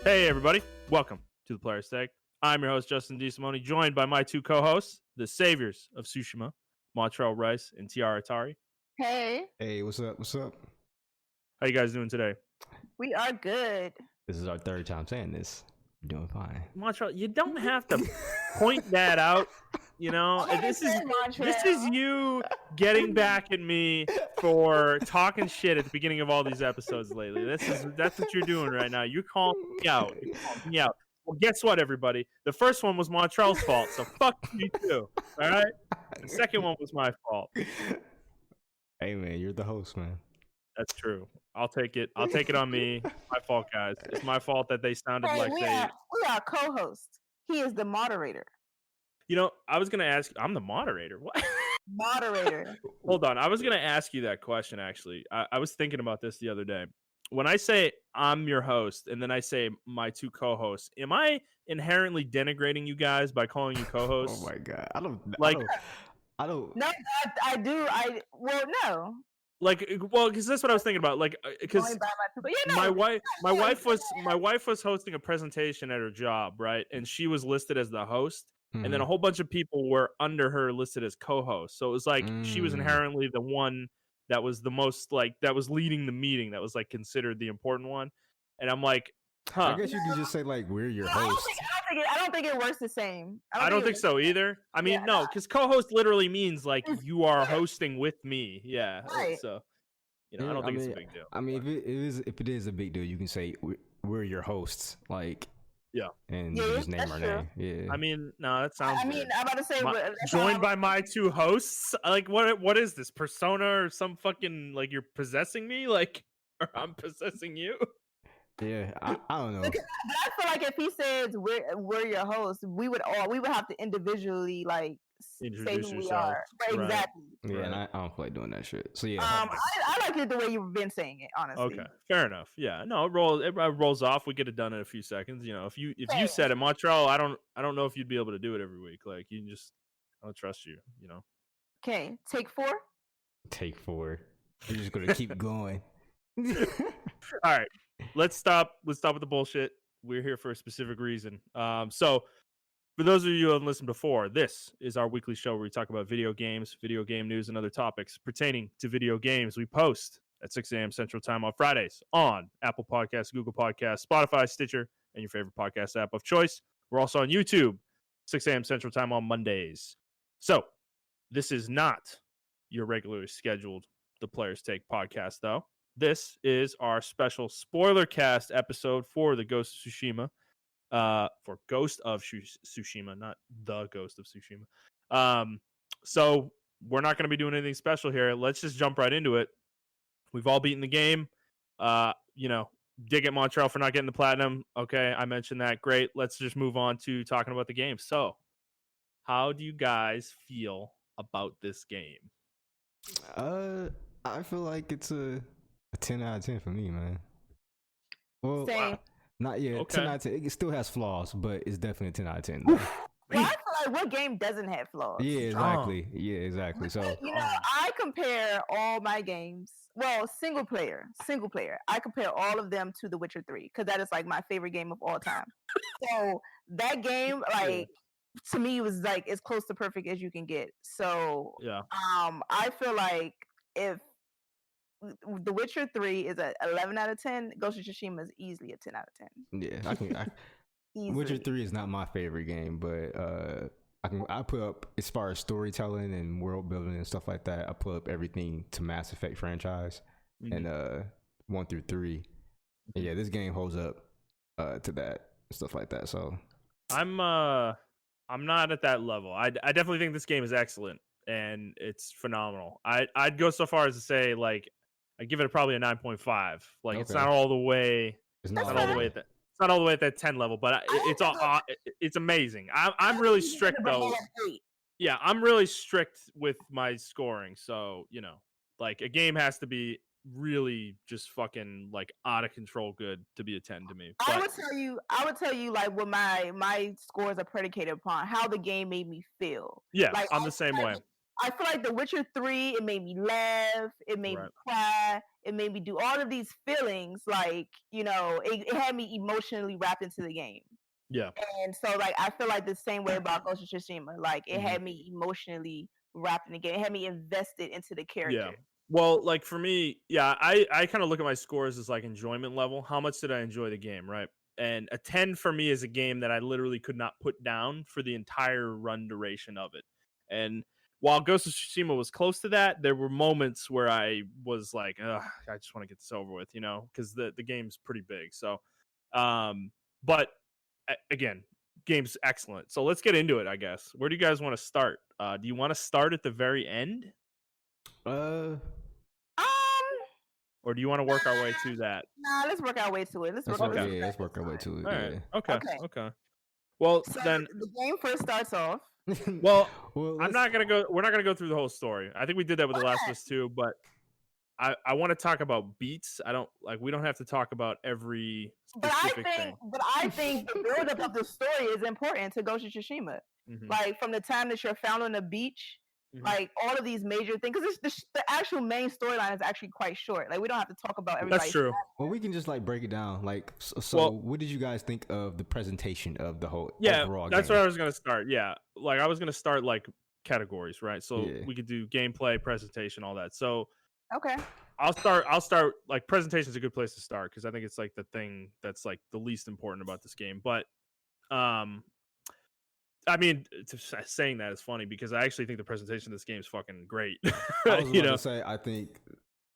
Hey, everybody. Welcome to the Player's Tag. I'm your host, Justin DeSimone, joined by my two co-hosts, the saviors of Tsushima, Montrell and Tiara. Hey, Hey, what's up? What's up? How you guys doing today? we are good. This is our third time saying this. We're doing fine. Montrell, you don't have to point that out. You know, this is you getting back at me for talking shit at the beginning of all these episodes lately. That's what you're doing right now. You're calling me out. Well, guess what, everybody? The first one was Montrell's fault, so fuck you too. All right. The second one was my fault. Hey man, you're the host, man. That's true. I'll take it. I'll take it on me. My fault, guys. It's my fault that they sounded like we are co-hosts. He is the moderator. You know, I was gonna ask. I'm the moderator. What? Moderator. Hold on. I was gonna ask you that question. Actually, I was thinking about this the other day. When I say I'm your host, and then I say my two co-hosts, am I inherently denigrating you guys by calling you co-hosts? Oh my god, I don't. No, I do. No. Like, well, because that's what I was thinking about. Like, because my wife was hosting a presentation at her job, right? And she was listed as the host, and then a whole bunch of people were under her listed as co-hosts. So it was like she was inherently the one that was the most that was leading the meeting, that was like considered the important one. And I'm like, I guess you can just say like we're your hosts. I don't think it works the same. I don't think so either. I mean, no, because co-host literally means like you are hosting with me. Yeah. Right. So, you know, I don't think it's a big deal. I mean, if it is a big deal, you can say we're your hosts. Like, yeah, and you just name our name. Yeah. I mean, no, that sounds. I'm about to say joined by my two hosts. Like, what is this, persona or some fucking like you're possessing me, like, or I'm possessing you? Yeah, I don't know. But I feel like if he says we're your hosts, we would have to individually like introduce say who yourself. we are. Right, exactly. Yeah, and I don't feel like doing that shit. So yeah. I like it the way you've been saying it, honestly. Okay, fair enough. Yeah, no, it rolls off. We get it done in a few seconds. You know, if you said it, Montreal, I don't know if you'd be able to do it every week. Like, I don't trust you. You know. Okay, take 4. Take 4. We're just gonna keep going. All right. Let's stop with the bullshit. We're here for a specific reason. So for those of you who haven't listened before, this is our weekly show where we talk about video games, video game news, and other topics pertaining to video games. We post at 6 a.m. Central Time on Fridays on Apple Podcasts, Google Podcasts, Spotify, Stitcher, and your favorite podcast app of choice. We're also on YouTube, 6 a.m. Central Time on Mondays. So this is not your regularly scheduled The Player's Take podcast, though. This is our special Spoilercast episode for the Ghost of Tsushima. For Ghost of Tsushima, not the Ghost of Tsushima. So we're not going to be doing anything special here. Let's just jump right into it. We've all beaten the game. You know, dig at Montrell for not getting the platinum. Okay, I mentioned that. Great. Let's just move on to talking about the game. So, how do you guys feel about this game? I feel like it's a 10 out of 10 for me, man. Well, not yet. Okay. 10 out of 10. It still has flaws, but it's definitely a 10 out of 10. Well, I feel like what game doesn't have flaws? Yeah, exactly. Yeah, exactly. So I compare all my games. Well, single player. I compare all of them to The Witcher 3 because that is like my favorite game of all time. So that game, like, to me, was like as close to perfect as you can get. So yeah, I feel like if The Witcher 3 is a 11 out of 10, Ghost of Tsushima is easily a 10 out of 10. Yeah, Witcher 3 is not my favorite game, but I put up, as far as storytelling and world building and stuff like that, I put up everything to Mass Effect franchise and 1 through 3. And yeah, this game holds up to that and stuff like that. So I'm not at that level. I definitely think this game is excellent and it's phenomenal. I'd go so far as to say, like, I give it probably a 9.5. Like, it's not all the way. It's not all the way at that. It's not all the way at that 10 level, but it's amazing. I'm really strict though. Yeah, I'm really strict with my scoring. So, you know, like, a game has to be really just fucking like out of control good to be a 10 to me. But I would tell you like what my scores are predicated upon how the game made me feel. Yeah, like, I'm the same way. I feel like The Witcher 3, it made me laugh, it made me cry, it made me do all of these feelings. Like, it had me emotionally wrapped into the game. Yeah. And so, like, I feel like the same way about Ghost of Tsushima. Like, it had me emotionally wrapped in the game. It had me invested into the character. Yeah. Well, like for me, yeah, I kind of look at my scores as like enjoyment level. How much did I enjoy the game, right? And a 10 for me is a game that I literally could not put down for the entire run duration of it. And while Ghost of Tsushima was close to that, there were moments where I was like, ugh, I just want to get this over with, because the game's pretty big. So, but again, game's excellent. So let's get into it, I guess. Where do you guys want to start? Do you want to start at the very end? Or do you want to work our way to that? Nah, let's work our way to it. Let's work our way to it. All right. Okay. Well, so then the game first starts off. Well, I'm not gonna go. We're not gonna go through the whole story. I think we did that with The Last of Us 2, but I want to talk about beats. We don't have to talk about every specific thing. But I think the build-up of the story is important to Ghost of Tsushima. Mm-hmm. Like from the time that you're found on the beach. Mm-hmm. Like all of these major things, because the actual main storyline is actually quite short. Like we don't have to talk about everybody. That's true. Well, we can just like break it down. Like, so what did you guys think of the presentation of the whole overall that's game? Where I was gonna start. Yeah, like I was gonna start like categories, right? So we could do gameplay, presentation, all that. So okay, I'll start like presentation is a good place to start because I think it's like the thing that's like the least important about this game. But I mean, saying that is funny because I actually think the presentation of this game is fucking great. I was going to say, I think,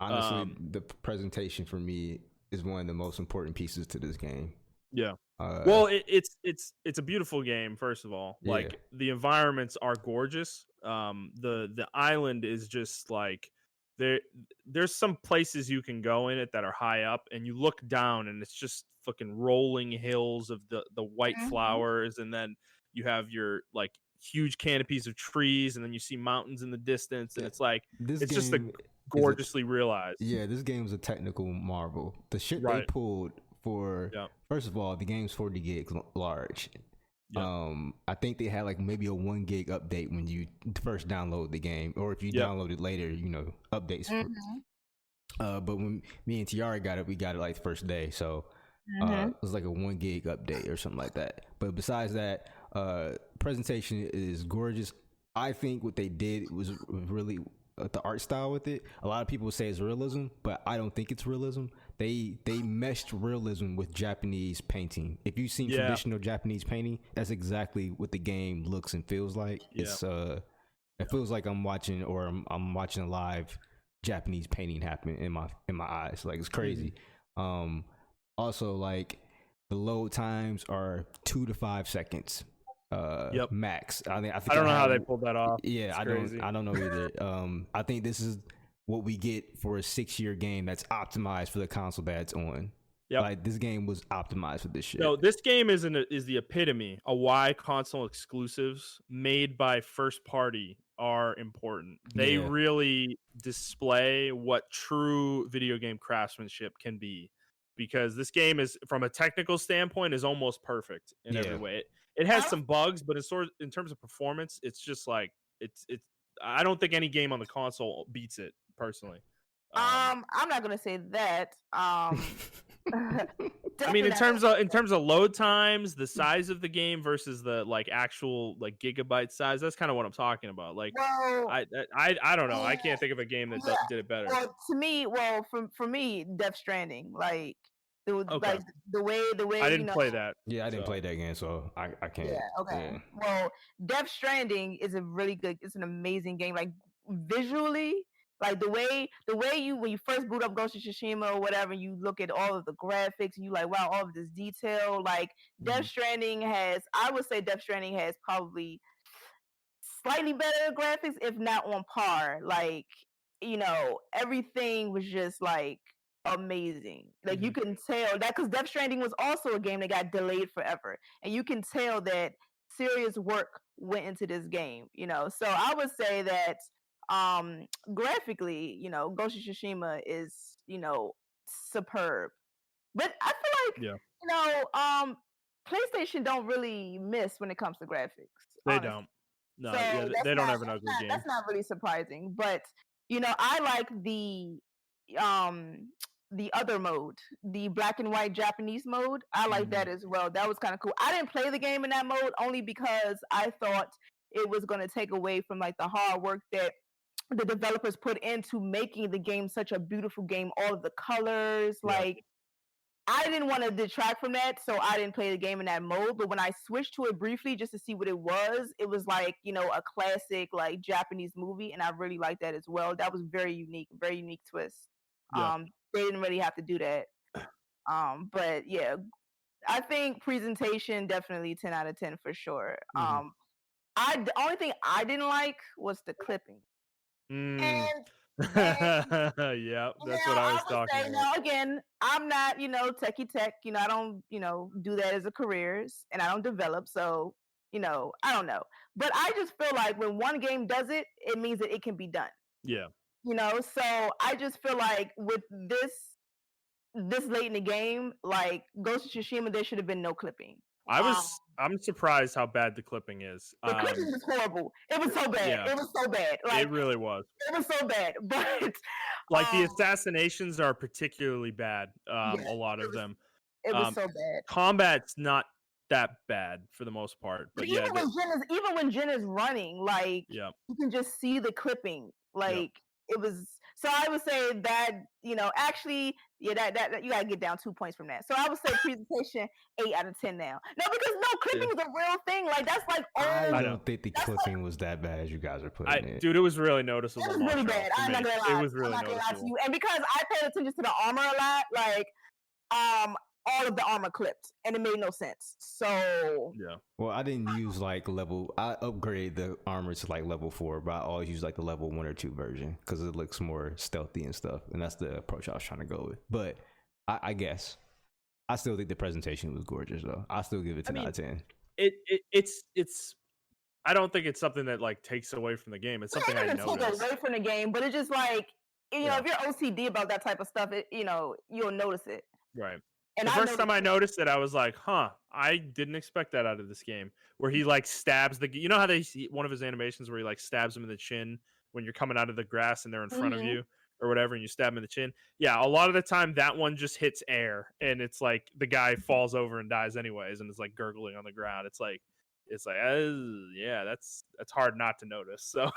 honestly, the presentation for me is one of the most important pieces to this game. Yeah. Well, it's a beautiful game, first of all. Yeah. Like, the environments are gorgeous. The island is just, like, there's some places you can go in it that are high up, and you look down, and it's just fucking rolling hills of the white flowers, and then you have your like huge canopies of trees, and then you see mountains in the distance, and it's like it's just gorgeously realized. Yeah, this game is a technical marvel. The shit they pulled for first of all, the game's 40 gigs large. Yeah. I think they had like maybe a 1 gig update when you first download the game, or if you download it later, updates. But when me and Tiara got it, we got it like the first day, so it was like a 1 gig update or something like that. But besides that, presentation is gorgeous. I think what they did was really the art style with it. A lot of people say it's realism, but I don't think it's realism. They meshed realism with Japanese painting. If you've seen traditional Japanese painting, that's exactly what the game looks and feels like. It's it feels like I'm watching a live Japanese painting happen in my eyes. Like, it's crazy. Also, like, the load times are 2 to 5 seconds. Max. I think I don't know how they pulled that off. Yeah, I don't know either. I think this is what we get for a 6-year game that's optimized for the console that's on. Yep. Like, this game was optimized for this shit. No, this game is the epitome of why console exclusives made by first party are important. They really display what true video game craftsmanship can be, because this game is, from a technical standpoint, is almost perfect in every way. It has some bugs, but in terms of performance, it's just like it's. I don't think any game on the console beats it personally. I'm not gonna say that. I mean, in terms of load times, the size of the game versus the like actual like gigabyte size, that's kind of what I'm talking about. Like, I don't know. I can't think of a game that did it better. Well, to me, for me, Death Stranding, like. Like the way I didn't play that. Yeah, I didn't play that game, so I can't. Yeah, okay. Yeah. Well, Death Stranding is it's an amazing game. Like visually, like the way when you first boot up Ghost of Tsushima or whatever, you look at all of the graphics and you like, wow, all of this detail. Like Death Stranding has probably slightly better graphics, if not on par. Like, everything was just like amazing. Like you can tell that, because Death Stranding was also a game that got delayed forever, and you can tell that serious work went into this game. So I would say that graphically, Ghost of Tsushima is superb. But I feel like PlayStation don't really miss when it comes to graphics. They don't. No, So yeah, they don't have an ugly game. That's not really surprising, but I like the other mode, the black and white Japanese mode. I like that as well. That was kind of cool. I didn't play the game in that mode only because I thought it was going to take away from like the hard work that the developers put into making the game such a beautiful game. All of the colors, like I didn't want to detract from that, so I didn't play the game in that mode. But when I switched to it briefly just to see what it was like, a classic like Japanese movie, and I really liked that as well. That was very unique twist. They didn't really have to do that. But yeah, I think presentation definitely 10 out of 10 for sure. The only thing I didn't like was the clipping. Yeah, that's what I was talking about. Now again, I'm not, techie tech. I don't, do that as a career, and I don't develop. So, I don't know. But I just feel like when one game does it, it means that it can be done. Yeah. So I just feel like with this late in the game, like Ghost of Tsushima, there should have been no clipping. I'm surprised how bad the clipping is. The clipping was horrible. It was so bad. Yeah. It was so bad. Like, it really was. It was so bad. But like the assassinations are particularly bad. A lot of them. It was so bad. Combat's not that bad for the most part. But even when Jin is running, like you can just see the clipping. Like it was. So I would say that actually, that you gotta get down 2 points from that. So I would say presentation 8 out of 10 now. No, because clipping is a real thing. Like that's like I don't think the clipping was that bad as you guys are putting it. Dude, it was really noticeable. It was really bad. I'm not gonna lie. It was really noticeable. To you. And because I paid attention to the armor a lot, like all of the armor clipped, and it made no sense. So well, I didn't use I upgraded the armor to like level 4, but I always use like the level 1 or 2 version because it looks more stealthy and stuff, and that's the approach I was trying to go with. But I guess I still think the presentation was gorgeous, though. I still give it 10 out of 10. It's I don't think it's something that like takes away from the game. It's something I noticed. Take away from the game, but it's just like if you're OCD about that type of stuff, you'll notice it. Right. And the first time I noticed it, I was like, I didn't expect that out of this game. Where he like stabs how they see one of his animations where he like stabs him in the chin when you're coming out of the grass and they're in front of you or whatever, and you stab him in the chin. Yeah, a lot of the time that one just hits air and it's like the guy falls over and dies anyways, and it's like gurgling on the ground. It's like that's hard not to notice. So.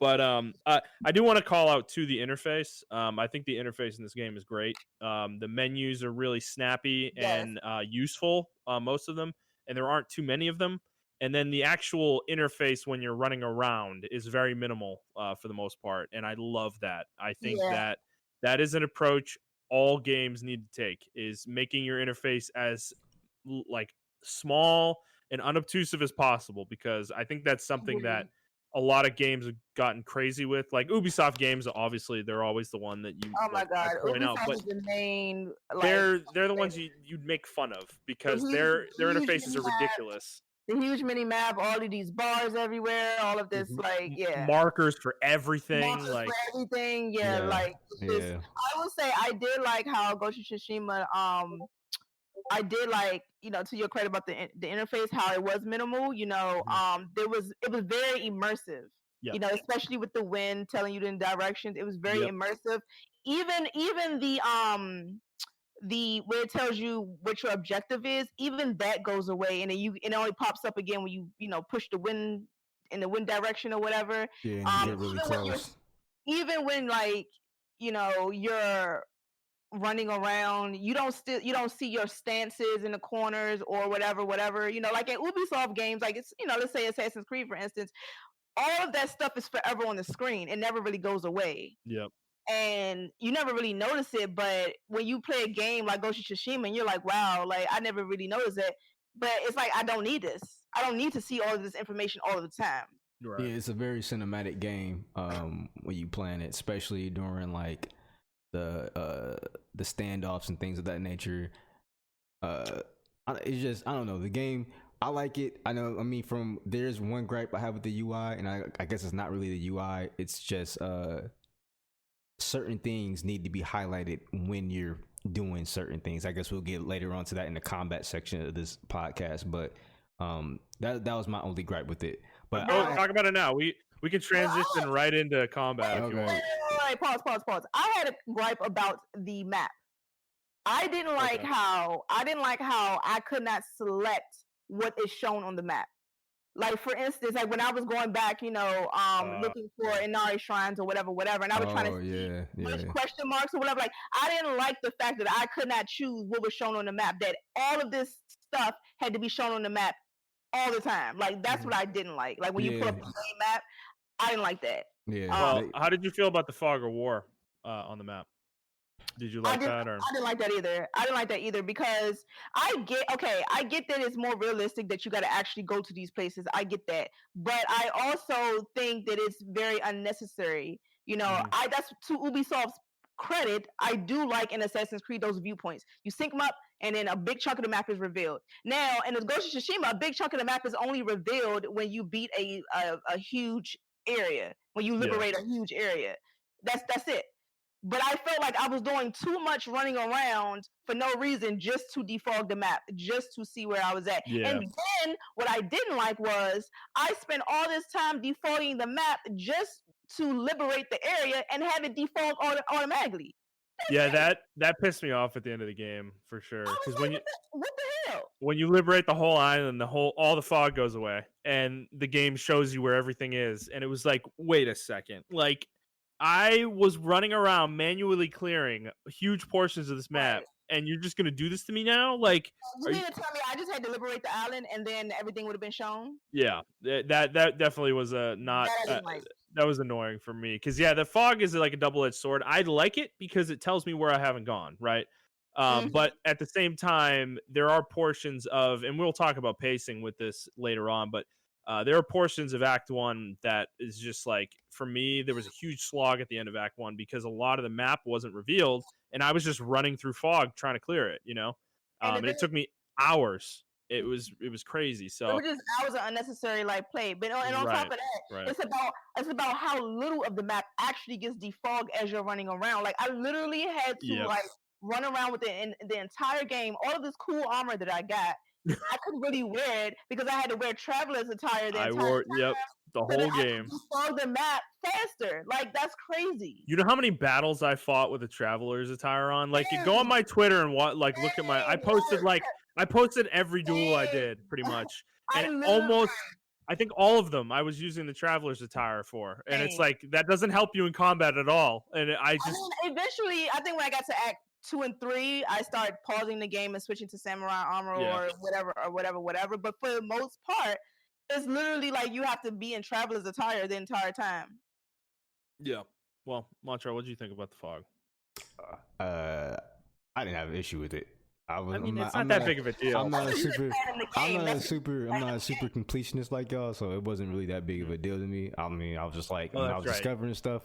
But I do want to call out to the interface. I think the interface in this game is great. The menus are really snappy and useful, most of them, and there aren't too many of them. And then the actual interface when you're running around is very minimal for the most part, and I love that. I think that is an approach all games need to take, is making your interface as like small and unobtrusive as possible, because I think that's something that a lot of games have gotten crazy with. Like Ubisoft games, obviously they're always the one that you point out, but the main, they're the ones you'd make fun of because their interfaces are ridiculous. The huge mini map, all of these bars everywhere, all of this markers for everything, I would say I did like how Ghost of Tsushima I did like, to your credit about the interface, how it was minimal, it was very immersive, especially with the wind telling you the directions. It was very immersive. Even the where it tells you what your objective is, even that goes away, and then it only pops up again when you push the wind in the wind direction or whatever. Yeah, and you get really close. Even when you're running around, you don't see your stances in the corners or whatever, like in Ubisoft games, like it's let's say Assassin's Creed, for instance, all of that stuff is forever on the screen. It never really goes away. And you never really notice it, but when you play a game like Ghost of Tsushima and you're like, wow, like I never really noticed it, but it's like I don't need this. I don't need to see all of this information all of the time. Right. Yeah, it's a very cinematic game when you playing it, especially during like the standoffs and things of that nature. It's just, I don't know, the game, I like it. There's one gripe I have with the UI, and I guess it's not really the UI, it's just certain things need to be highlighted when you're doing certain things. I guess we'll get later on to that in the combat section of this podcast, but That was my only gripe with it. But talk about it now. We can transition right into combat if you want. Wait, pause. I had a gripe about the map. I didn't like how I could not select what is shown on the map. Like, for instance, like when I was going back, looking for Inari shrines or whatever, and I was trying to see which question marks or whatever. Like, I didn't like the fact that I could not choose what was shown on the map. That all of this stuff had to be shown on the map all the time. Like, that's what I didn't like. Like, when you pull up the main map, I didn't like that. Yeah. Well, how did you feel about the fog of war on the map? Did you like that? Or I didn't like that either. I didn't like that either because I get that it's more realistic that you got to actually go to these places. I get that, but I also think that it's very unnecessary. That's to Ubisoft's credit. I do like in Assassin's Creed those viewpoints. You sync them up, and then a big chunk of the map is revealed. Now, in the Ghost of Tsushima, a big chunk of the map is only revealed when you beat a huge area, when you liberate a huge area. That's it. But I felt like I was doing too much running around for no reason, just to defog the map, just to see where I was at. Yeah. And then what I didn't like was I spent all this time defogging the map just to liberate the area and have it defog automatically. That pissed me off at the end of the game for sure. Because what the hell? When you liberate the whole island, all the fog goes away, and the game shows you where everything is, and it was like, wait a second, like. I was running around manually clearing huge portions of this map, and you're just gonna do this to me now? Like, you mean to tell me I just had to liberate the island and then everything would have been shown? Yeah, that definitely was not. That was annoying for me because the fog is like a double-edged sword. I like it because it tells me where I haven't gone, right? But at the same time, there are portions of, and we'll talk about pacing with this later on, but. There are portions of Act 1 that is just like, for me, there was a huge slog at the end of Act 1 because a lot of the map wasn't revealed, and I was just running through fog trying to clear it, and it took me hours. It was crazy. So it was just hours of unnecessary play. But on top of that, it's about how little of the map actually gets defogged as you're running around. Like, I literally had to run around with it in the entire game. All of this cool armor that I got. I couldn't really wear it because I had to wear traveler's attire the entire time. The whole game. I could the map faster. Like, that's crazy. You know how many battles I fought with a traveler's attire on? Like, you go on my Twitter and look at my. I posted every duel I did pretty much, and I think all of them I was using the traveler's attire for, and it's like that doesn't help you in combat at all. And eventually, I think when I got to Act 2 and 3, I started pausing the game and switching to samurai armor or whatever. But for the most part, it's literally like you have to be in traveler's attire the entire time. Yeah. Well, Montrell, what did you think about the fog? I didn't have an issue with it. It's not that big of a deal. I'm not a super completionist like y'all, so it wasn't really that big of a deal to me. I mean, I was just like, when I was discovering stuff.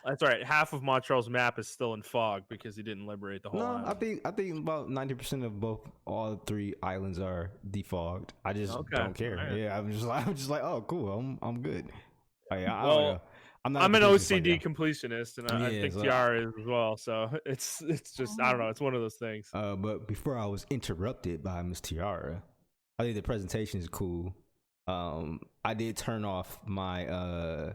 That's right. Half of Montrell's map is still in fog because he didn't liberate the whole island. I think about 90% of all 3 islands are defogged. I just don't care. Right. Yeah, I'm just like, oh, cool. I'm good. I'm an OCD completionist, and I think Tiara is as well. So it's just, I don't know. It's one of those things. But before I was interrupted by Miss Tiara, I think the presentation is cool. I did turn off my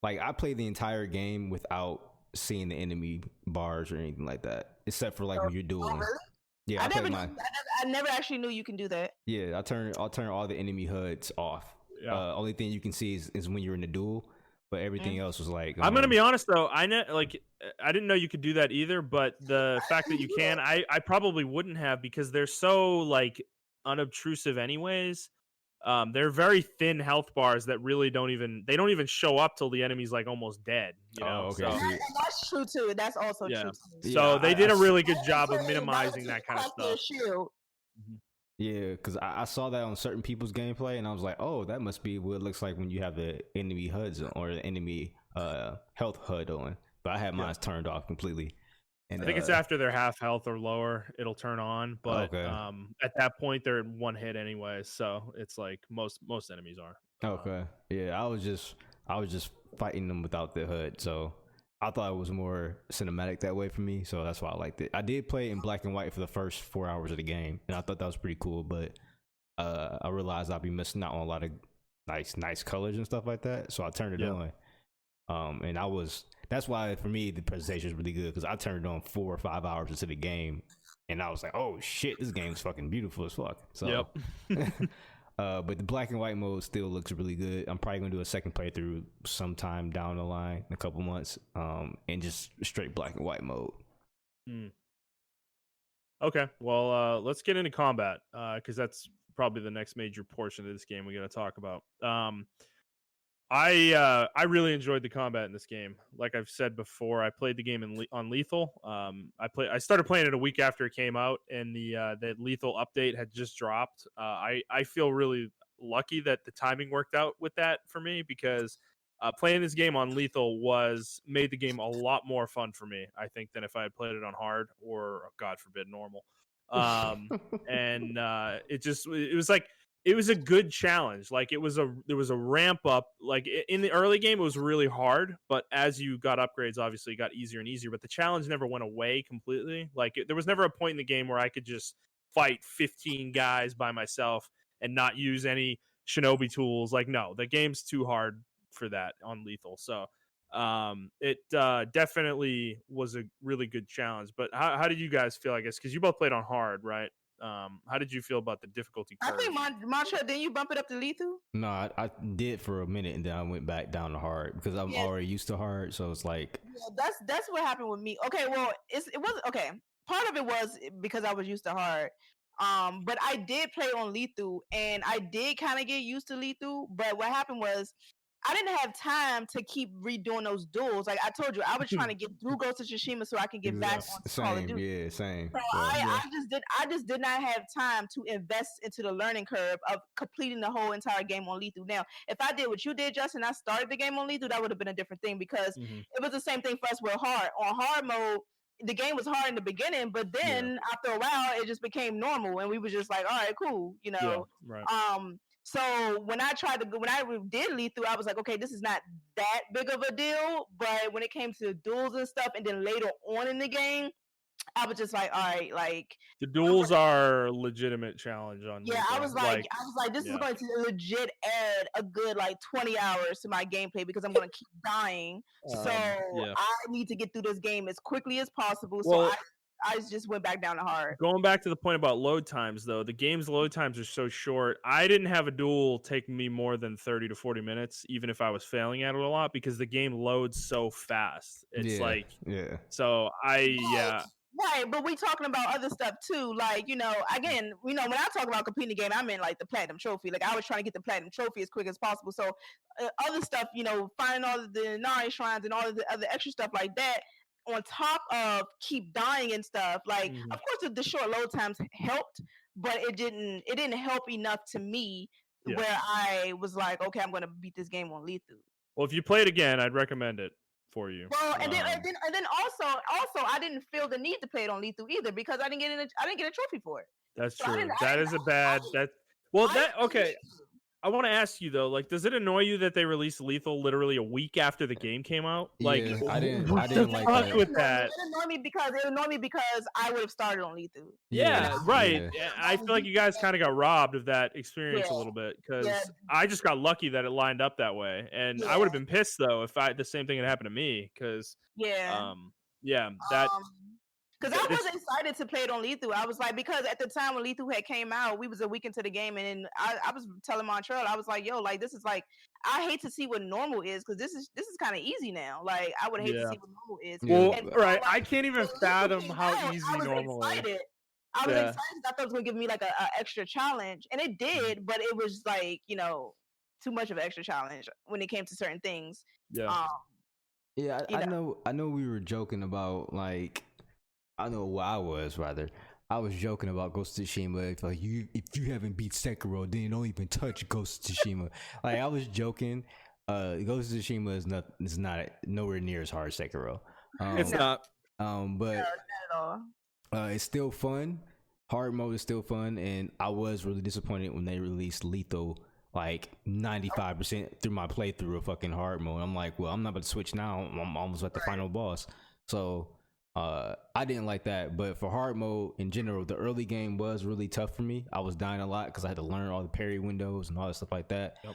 I played the entire game without seeing the enemy bars or anything like that, except for when you're dueling. Really? Yeah, I never actually knew you can do that. Yeah, I'll turn all the enemy HUDs off. Yeah. Only thing you can see is when you're in the duel, but everything else was like. I'm gonna be honest though, I didn't know you could do that either. But the fact that you can, I probably wouldn't have because they're so unobtrusive anyways. They're very thin health bars that really don't even show up till the enemy's almost dead. Okay. So, that's true too. That's also true too. So they did a really good job of minimizing that kind of stuff. Yeah, because I saw that on certain people's gameplay, and I was like, oh, that must be what it looks like when you have the enemy HUDs or the enemy health HUD on. But I had mine turned off completely. And I think it's after they're half health or lower, it'll turn on. But at that point, they're in one hit anyway. So it's like most enemies are. Okay. Yeah, I was just fighting them without the HUD. So I thought it was more cinematic that way for me, so that's why I liked it. I did play in black and white for the first 4 hours of the game, and I thought that was pretty cool. But I realized I'd be missing out on a lot of nice colors and stuff like that, so I turned it on. And that's why for me the presentation is really good, because I turned it on 4 or 5 hours into the game, and I was like, oh shit, this game's fucking beautiful as fuck. So but the black and white mode still looks really good. I'm probably gonna do a second playthrough sometime down the line in a couple months, and just straight black and white mode. Okay, well, let's get into combat, because that's probably the next major portion of this game we got to talk about. I really enjoyed the combat in this game. Like I've said before, I played the game on Lethal. I started playing it a week after it came out, and the Lethal update had just dropped. I feel really lucky that the timing worked out with that for me, because playing this game on Lethal made the game a lot more fun for me, I think, than if I had played it on hard or, God forbid, normal. And it was a good challenge. Like there was a ramp up. Like in the early game, it was really hard, but as you got upgrades, obviously it got easier and easier, but the challenge never went away completely. Like there was never a point in the game where I could just fight 15 guys by myself and not use any shinobi tools. Like, no, the game's too hard for that on Lethal. So it definitely was a really good challenge. But how did you guys feel, I guess, because you both played on hard, right? How did you feel about the difficulty curve? I think Montrell, didn't you bump it up to lethal? No, I did for a minute, and then I went back down to hard because I'm already used to hard. So it's like, that's what happened with me. Okay, well, it wasn't okay. Part of it was because I was used to hard. But I did play on lethal, and I did kind of get used to lethal. But what happened was, I didn't have time to keep redoing those duels. Like I told you, I was trying to get through Ghost of Tsushima so I can get back on Call of Duty. Yeah, same. So I just did not have time to invest into the learning curve of completing the whole entire game on lethal. Now, if I did what you did, Justin, I started the game on lethal, that would have been a different thing, because it was the same thing for us with hard. On hard mode, the game was hard in the beginning, but then after a while, it just became normal, and we was just like, all right, cool, you know. Yeah, right. So when I did lethal, I was like, okay, this is not that big of a deal. But when it came to duels and stuff, and then later on in the game, I was just like, all right, like the duels are a legitimate challenge on. Yeah, I was like, this is going to legit add a good like 20 hours to my gameplay, because I'm going to keep dying. So I need to get through this game as quickly as possible. Well, so I just went back down to hard. Going back to the point about load times, though, the game's load times are so short. I didn't have a duel take me more than 30 to 40 minutes, even if I was failing at it a lot, because the game loads so fast. It's so Right, but we talking about other stuff too. Like, again, when I talk about completing the game, I mean like the platinum trophy. Like I was trying to get the platinum trophy as quick as possible. So other stuff, finding all of the Nari shrines and all of the other extra stuff like that, on top of keep dying and stuff. Like, of course, the short load times helped, but it didn't help enough to me where I was like, okay, I'm going to beat this game on lethal. Well, if you play it again, I'd recommend it for you. Well, and then also I didn't feel the need to play it on lethal either, because I didn't get a trophy for it. That's true. Okay. I want to ask you though, like, does it annoy you that they released Lethal literally a week after the game came out? Like, I didn't like that. With that. It annoyed me because I would have started on Lethal. Yeah, right. Yeah. I feel like you guys kind of got robbed of that experience a little bit, because I just got lucky that it lined up that way, and I would have been pissed though if the same thing had happened to me, because because I was excited to play it on Lethal. I was like, because at the time when Lethal had came out, we was a week into the game, and I was telling Montrell, I was like, yo, like, this is like, I hate to see what normal is, because this is kind of easy now. Like, I would hate to see what normal is. Well, I can't even fathom how easy normal is. I was excited. I thought it was going to give me like a extra challenge, and it did, but it was like, too much of an extra challenge when it came to certain things. I know we were joking about, like, I was joking about Ghost of Tsushima. Like, if you haven't beat Sekiro, then don't even touch Ghost of Tsushima. Like, I was joking. Ghost of Tsushima is not nowhere near as hard as Sekiro. It's not. But it's still fun. Hard mode is still fun, and I was really disappointed when they released Lethal like 95% through my playthrough of fucking hard mode. I'm like, well, I'm not about to switch now. I'm almost at the final boss. So I didn't like that. But for hard mode in general, the early game was really tough for me. I was dying a lot because I had to learn all the parry windows and all that stuff like that. Yep.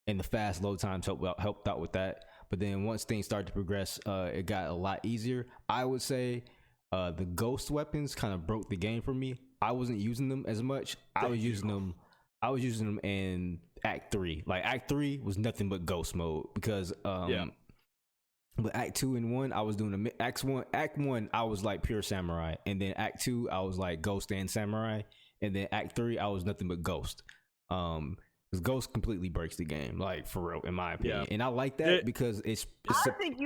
And the fast load times helped out with that. But then once things started to progress, it got a lot easier. I would say the ghost weapons kind of broke the game for me. I wasn't using them as much. I was using them in Act 3. Like Act 3 was nothing but ghost mode because with Act 2 and 1, I was doing Act 1 I was like pure samurai, and then Act 2 I was like ghost and samurai, and then Act 3 I was nothing but ghost. Because Ghost completely breaks the game, like for real, in my opinion. And I like that because it's I think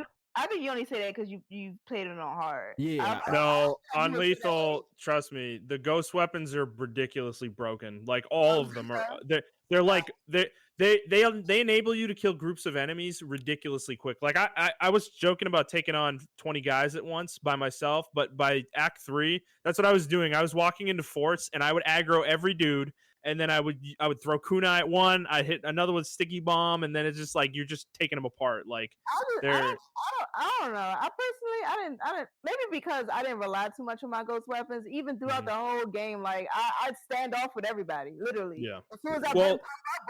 you only say that because you played it on hard. Yeah. No, on lethal, trust me, the ghost weapons are ridiculously broken. Like all of them are. They're like they enable you to kill groups of enemies ridiculously quick. Like I was joking about taking on 20 guys at once by myself, but by Act 3, that's what I was doing. I was walking into forts and I would aggro every dude. And then I would throw kunai at one. I hit another with sticky bomb, and then it's just like you're just taking them apart. Like I don't know. I personally, I didn't. Maybe because I didn't rely too much on my ghost weapons. Even throughout the whole game, like I'd stand off with everybody, literally. Yeah. As soon as I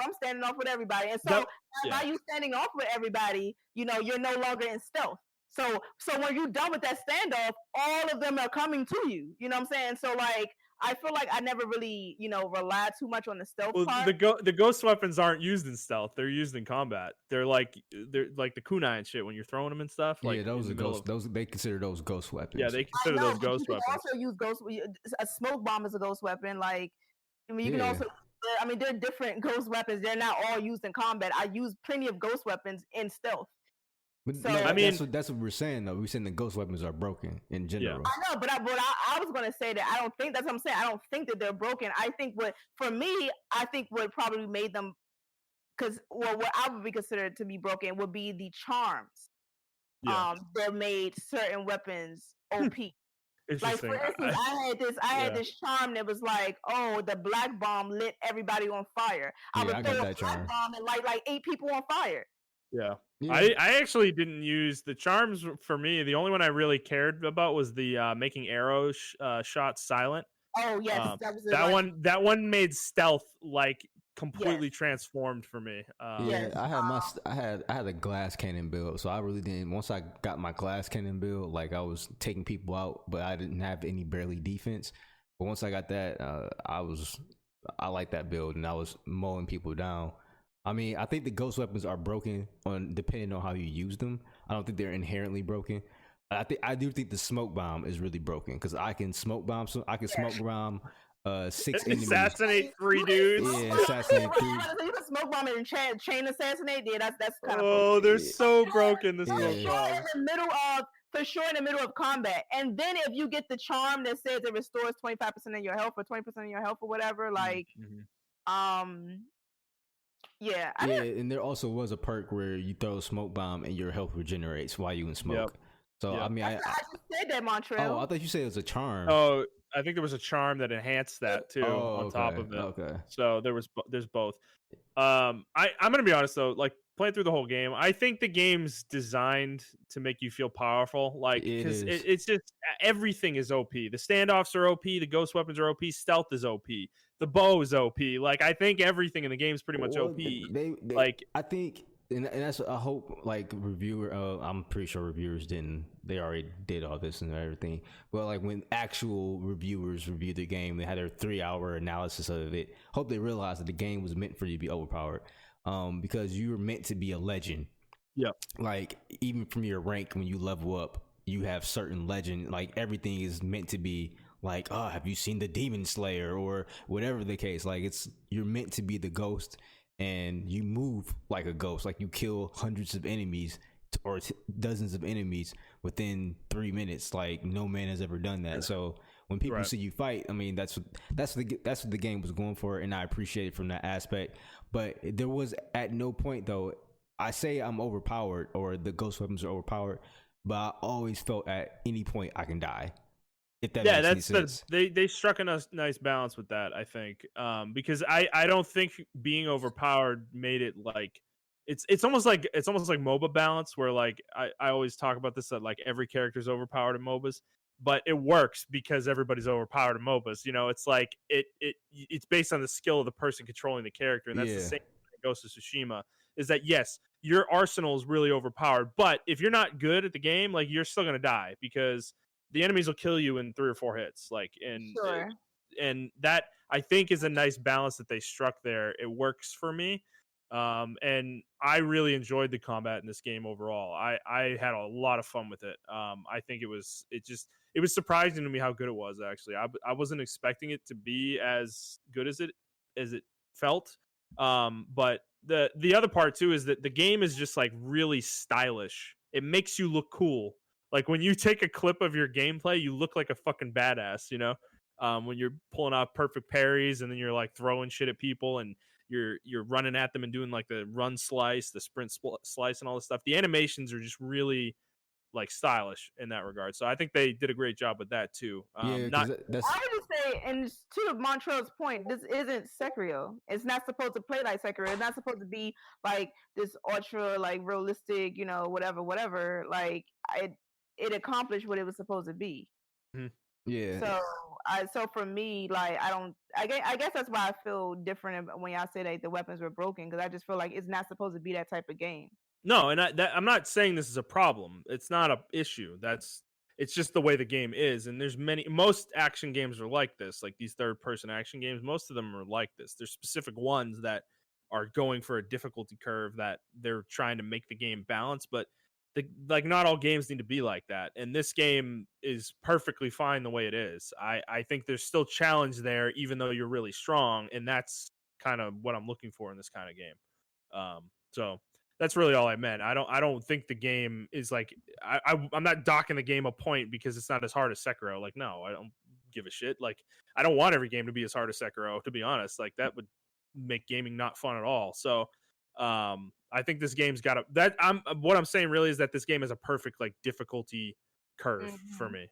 I'm standing off with everybody, and so by you standing off with everybody, you know, you're no longer in stealth. So when you're done with that standoff, all of them are coming to you. You know what I'm saying? So like. I feel like I never really, you know, relied too much on the stealth part. The ghost weapons aren't used in stealth; they're used in combat. They're like the kunai and shit when you're throwing them and stuff. Like those are ghost. Those they consider those ghost weapons. Yeah, they consider those ghost weapons. Also use ghost. A smoke bomb is a ghost weapon. Like, I mean, you can also. I mean, they're different ghost weapons. They're not all used in combat. I use plenty of ghost weapons in stealth. But so, I mean, that's what we're saying though. We're saying the ghost weapons are broken in general. I know, but I was gonna say that I don't think that's what I'm saying. I don't think that they're broken. I think what probably made them, because what I would be considered to be broken would be the charms. That made certain weapons OP. Like for instance, I had this charm that was like, oh, the black bomb lit everybody on fire. I would throw a black bomb and light like 8 people on fire. Yeah. I actually didn't use the charms for me. The only one I really cared about was the making arrow shots silent. Oh yes, that one made stealth like completely transformed for me. I had a glass cannon build, so I really didn't. Once I got my glass cannon build, like I was taking people out, but I didn't have any barely defense. But once I got that, I liked that build, and I was mowing people down. I mean, I think the ghost weapons are broken depending on how you use them. I don't think they're inherently broken. I do think the smoke bomb is really broken because I can smoke bomb. So I can smoke bomb 6 enemies. Assassinate 3 dudes. Yeah, assassinate 3. You can smoke bomb and chain assassinate. Yeah, that's kind of. Oh, they're so broken. The smoke bomb. For sure in the middle of combat, and then if you get the charm that says it restores 25% of your health or 20% of your health or whatever, like, Yeah, and there also was a perk where you throw a smoke bomb and your health regenerates while you in smoke. Yep. So I mean, I just said that, Montrell. Oh, I thought you said it was a charm. Oh, I think there was a charm that enhanced that too on top of it. Okay. So there's both. I'm gonna be honest though, like playing through the whole game, I think the game's designed to make you feel powerful. Like because it's just everything is OP. The standoffs are OP. The ghost weapons are OP. Stealth is OP. The bow is OP. Like I think everything in the game is pretty much OP. I think, and that's I hope like I'm pretty sure reviewers they already did all this and everything. But like when actual reviewers reviewed the game, they had their 3-hour analysis of it. Hope they realized that the game was meant for you to be overpowered, because you were meant to be a legend. Yeah. Like even from your rank when you level up, you have certain legend. Like everything is meant to be. Like, oh, have you seen the Demon Slayer or whatever the case? Like, you're meant to be the ghost, and you move like a ghost. Like, you kill hundreds of enemies or dozens of enemies within 3 minutes. Like, no man has ever done that. So when people see you fight, I mean, that's what the game was going for, and I appreciate it from that aspect. But there was at no point though. I say I'm overpowered or the ghost weapons are overpowered, but I always felt at any point I can die. If that Yeah, makes any that's sense. they struck a nice balance with that, I think. Because I don't think being overpowered made it like it's almost like MOBA balance where like I always talk about this that like every character's overpowered in MOBAs, but it works because everybody's overpowered in MOBAs. You know, it's like it's based on the skill of the person controlling the character, and that's the Yeah. same thing in Ghost of Tsushima. Is that yes, your arsenal is really overpowered, but if you're not good at the game, like you're still gonna die because the enemies will kill you in 3 or 4 hits. Like Sure. and that I think is a nice balance that they struck there. It works for me. And I really enjoyed the combat in this game overall. I had a lot of fun with it. I think it was surprising to me how good it was actually. I wasn't expecting it to be as good as it felt. But the other part too is that the game is just like really stylish. It makes you look cool. Like when you take a clip of your gameplay, you look like a fucking badass, you know? When you're pulling off perfect parries and then you're like throwing shit at people and you're running at them and doing like the run slice, the sprint slice and all this stuff. The animations are just really like stylish in that regard. So I think they did a great job with that too. Yeah, Not because that's I would say, and to Montrell's point, this isn't Sekiro. It's not supposed to play like Sekiro. It's not supposed to be like this ultra like realistic, you know, whatever. Like it accomplished what it was supposed to be. yeah. So for me, like I guess that's why I feel different when y'all say that the weapons were broken, because I just feel like it's not supposed to be that type of game. No, and I'm not saying this is a problem. It's not a issue. It's just the way the game is. And there's most action games are like this, like these third person action games. Most of them are like this. There's specific ones that are going for a difficulty curve that they're trying to make the game balance, but like not all games need to be like that. And this game is perfectly fine the way it is. I think there's still challenge there, even though you're really strong, and that's kind of what I'm looking for in this kind of game. So that's really all I meant. I don't think the game is like I'm not docking the game a point because it's not as hard as Sekiro. Like, no, I don't give a shit. Like, I don't want every game to be as hard as Sekiro, to be honest. Like, that would make gaming not fun at all. So I think this game's got what I'm saying really is that this game has a perfect like difficulty curve for me.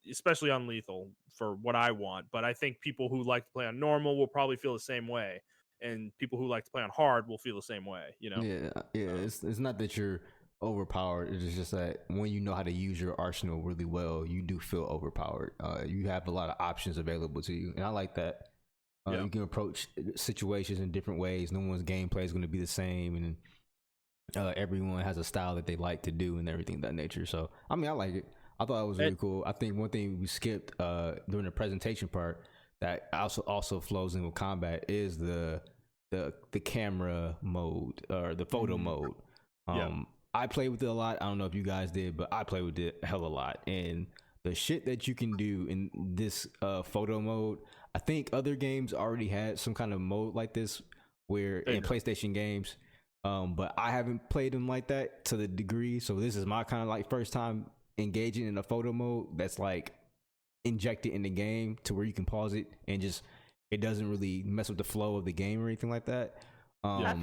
Especially on lethal for what I want. But I think people who like to play on normal will probably feel the same way. And people who like to play on hard will feel the same way, you know? Yeah. It's not that you're overpowered. It's just that when you know how to use your arsenal really well, you do feel overpowered. You have a lot of options available to you, and I like that. You can approach situations in different ways. No one's gameplay is going to be the same, and everyone has a style that they like to do and everything of that nature. So, I mean, I like it. I thought it was really cool. I think one thing we skipped during the presentation part that also flows in with combat is the camera mode or the photo mode. I played with it a lot. I don't know if you guys did, but I played with it a hell of a lot. And the shit that you can do in this photo mode, I think other games already had some kind of mode like this where in PlayStation games, but I haven't played them like that to the degree. So this is my kind of like first time engaging in a photo mode that's like injected in the game to where you can pause it and just it doesn't really mess with the flow of the game or anything like that. I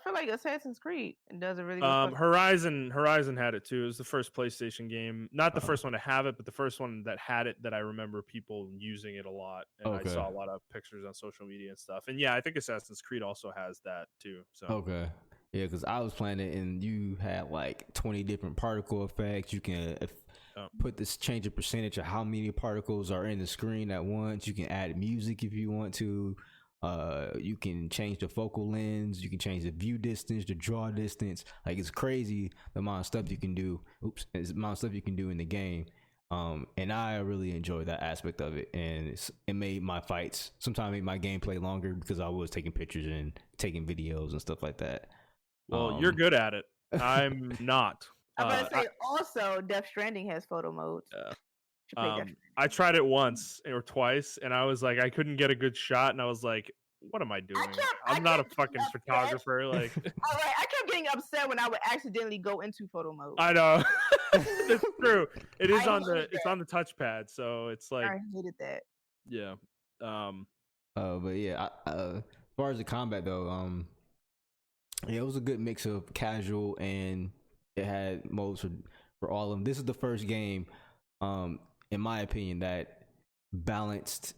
feel like Assassin's Creed does a really good Horizon had it too. It was the first PlayStation game, not the first one to have it, but the first one that had it that I remember people using it a lot, and I saw a lot of pictures on social media and stuff. And yeah, I think Assassin's Creed also has that too. So yeah, because I was playing it and you had like 20 different particle effects. You can put this change the percentage of how many particles are in the screen at once. You can add music if you want to. You can change the focal lens. You can change the view distance, the draw distance. Like it's crazy the amount of stuff you can do. The amount of stuff you can do in the game. And I really enjoyed that aspect of it. And it made my fights sometimes made my gameplay longer because I was taking pictures and taking videos and stuff like that. Well, you're good at it. I'm not. I'm going to say also Death Stranding has photo mode. I tried it once or twice, and I was like, I couldn't get a good shot, and I was like, what am I doing? I'm not a fucking photographer. Like, I kept getting upset when I would accidentally go into photo mode. I know. It's true. It is it's on the touchpad, so it's like I hated that. Yeah. But yeah, as far as the combat though, yeah, it was a good mix of casual and it had modes for all of them. This is the first game. in my opinion, that balanced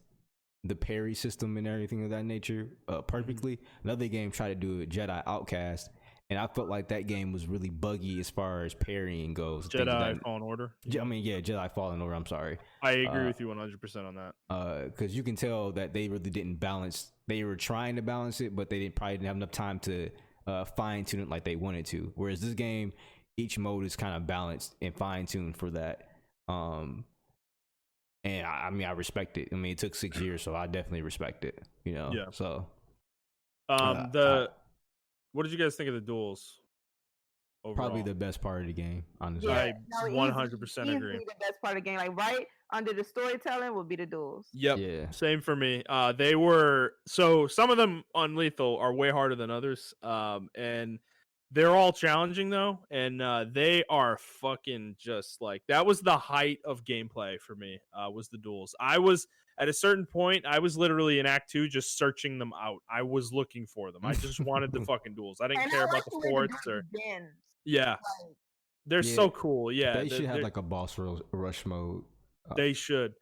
the parry system and everything of that nature perfectly. Another game tried to do it, Jedi Outcast, and I felt like that game was really buggy as far as parrying goes. Jedi Fallen Order. I mean, yeah, Jedi Fallen Order. I'm sorry. I agree with you 100% on that. Because you can tell that they really didn't balance. They were trying to balance it, but they probably didn't have enough time to fine tune it like they wanted to. Whereas this game, each mode is kind of balanced and fine tuned for that. And I mean, I respect it. I mean, it took 6 years, so I definitely respect it. You know. Yeah. So. What did you guys think of the duels? Overall? Probably the best part of the game, honestly. Yeah, I 100% agree. The best part of the game, like right under the storytelling, will be the duels. Yep. Yeah. Same for me. They were so some of them on Lethal are way harder than others. And they're all challenging though, and they are fucking just like that was the height of gameplay for me. Was the duels. I was at a certain point, I was literally in Act 2 just searching them out. I was looking for them. I just wanted the fucking duels. I didn't care about the forts or yeah. They're so cool. Yeah, they should have like a boss rush mode. They should.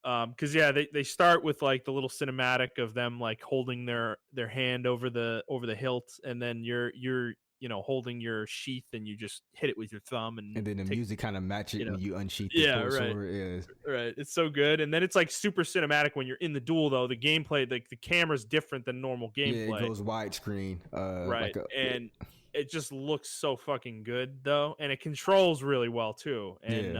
Because yeah, they start with like the little cinematic of them like holding their hand over the hilt, and then you're holding your sheath and you just hit it with your thumb, and then the music kind of match it when you unsheath the sword. Right. It's so good. And then it's like super cinematic when you're in the duel though. The gameplay, like the camera's different than normal gameplay. Yeah, it goes widescreen. Right. And it just looks so fucking good though, and it controls really well too. And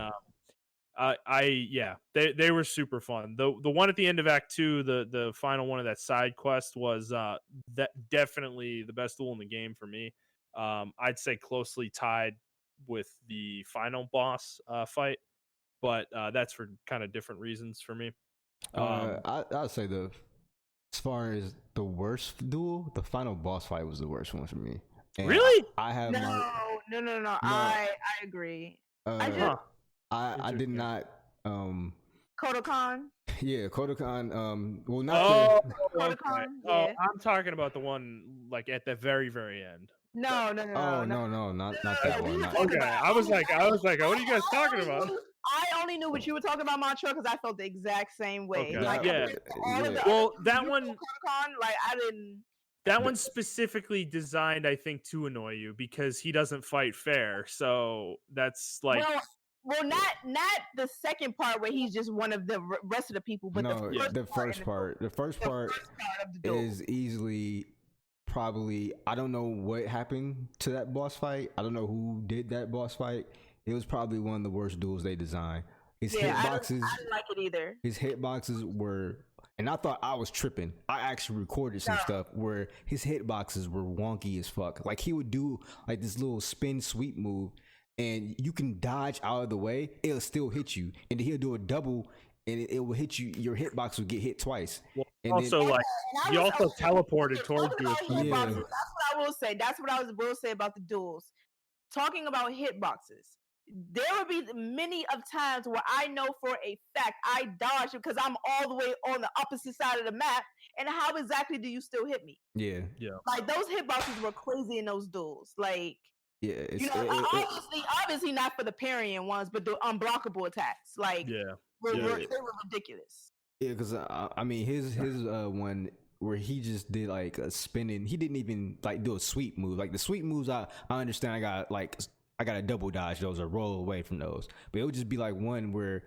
they were super fun. The one at the end of Act 2, the final one of that side quest was that definitely the best duel in the game for me. I'd say closely tied with the final boss fight, but that's for kind of different reasons for me. I'd say as far as the worst duel, the final boss fight was the worst one for me. And really? I have no. I agree. I did not. Kodokan. Yeah, Kodokan. Well, not. Kodokan. Oh, I'm talking about the one like at the very, very end. No, not that one. Okay, I was like, what are you guys talking about? I only knew what you were talking about, Montrell, because I felt the exact same way. Okay. Like, well, that one, Kodokan, like I didn't. That one's specifically designed, I think, to annoy you because he doesn't fight fair. So that's like. Well, not the second part where he's just one of the rest of the people, but the first part. The first part is easily probably. I don't know what happened to that boss fight. I don't know who did that boss fight. It was probably one of the worst duels they designed. His hitboxes. I didn't like it either. His hitboxes were. And I thought I was tripping. I actually recorded some stuff where his hitboxes were wonky as fuck. Like he would do like this little spin sweep move, and you can dodge out of the way. It'll still hit you, and then he'll do a double, and it will hit you. Your hitbox will get hit twice. Well, and also, then, like he also teleported towards you. That's what I will say. That's what I will say about the duels. Talking about hitboxes. There will be many of times where I know for a fact I dodged because I'm all the way on the opposite side of the map. And how exactly do you still hit me? Yeah. Like those hitboxes were crazy in those duels. Like, obviously not for the parrying ones, but the unblockable attacks. Like, they were ridiculous. Yeah, because I mean his one where he just did like a spinning. He didn't even like do a sweep move. Like the sweep moves, I understand. I got a double dodge those or roll away from those, but it would just be like one where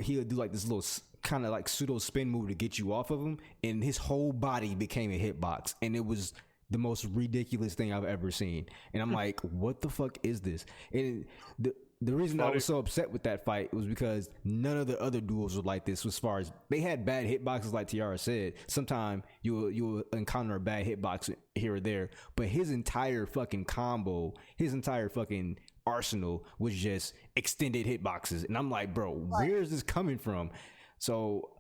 he would do like this little kind of like pseudo spin move to get you off of him, and his whole body became a hitbox, and it was the most ridiculous thing I've ever seen. And I'm like, what the fuck is this? And the reason I was so upset with that fight was because none of the other duels were like this. As far as they had bad hitboxes, like Tiara said, sometimes you will encounter a bad hitbox here or there, but his entire fucking combo, his entire fucking arsenal was just extended hitboxes, and I'm like, bro, where is this coming from? So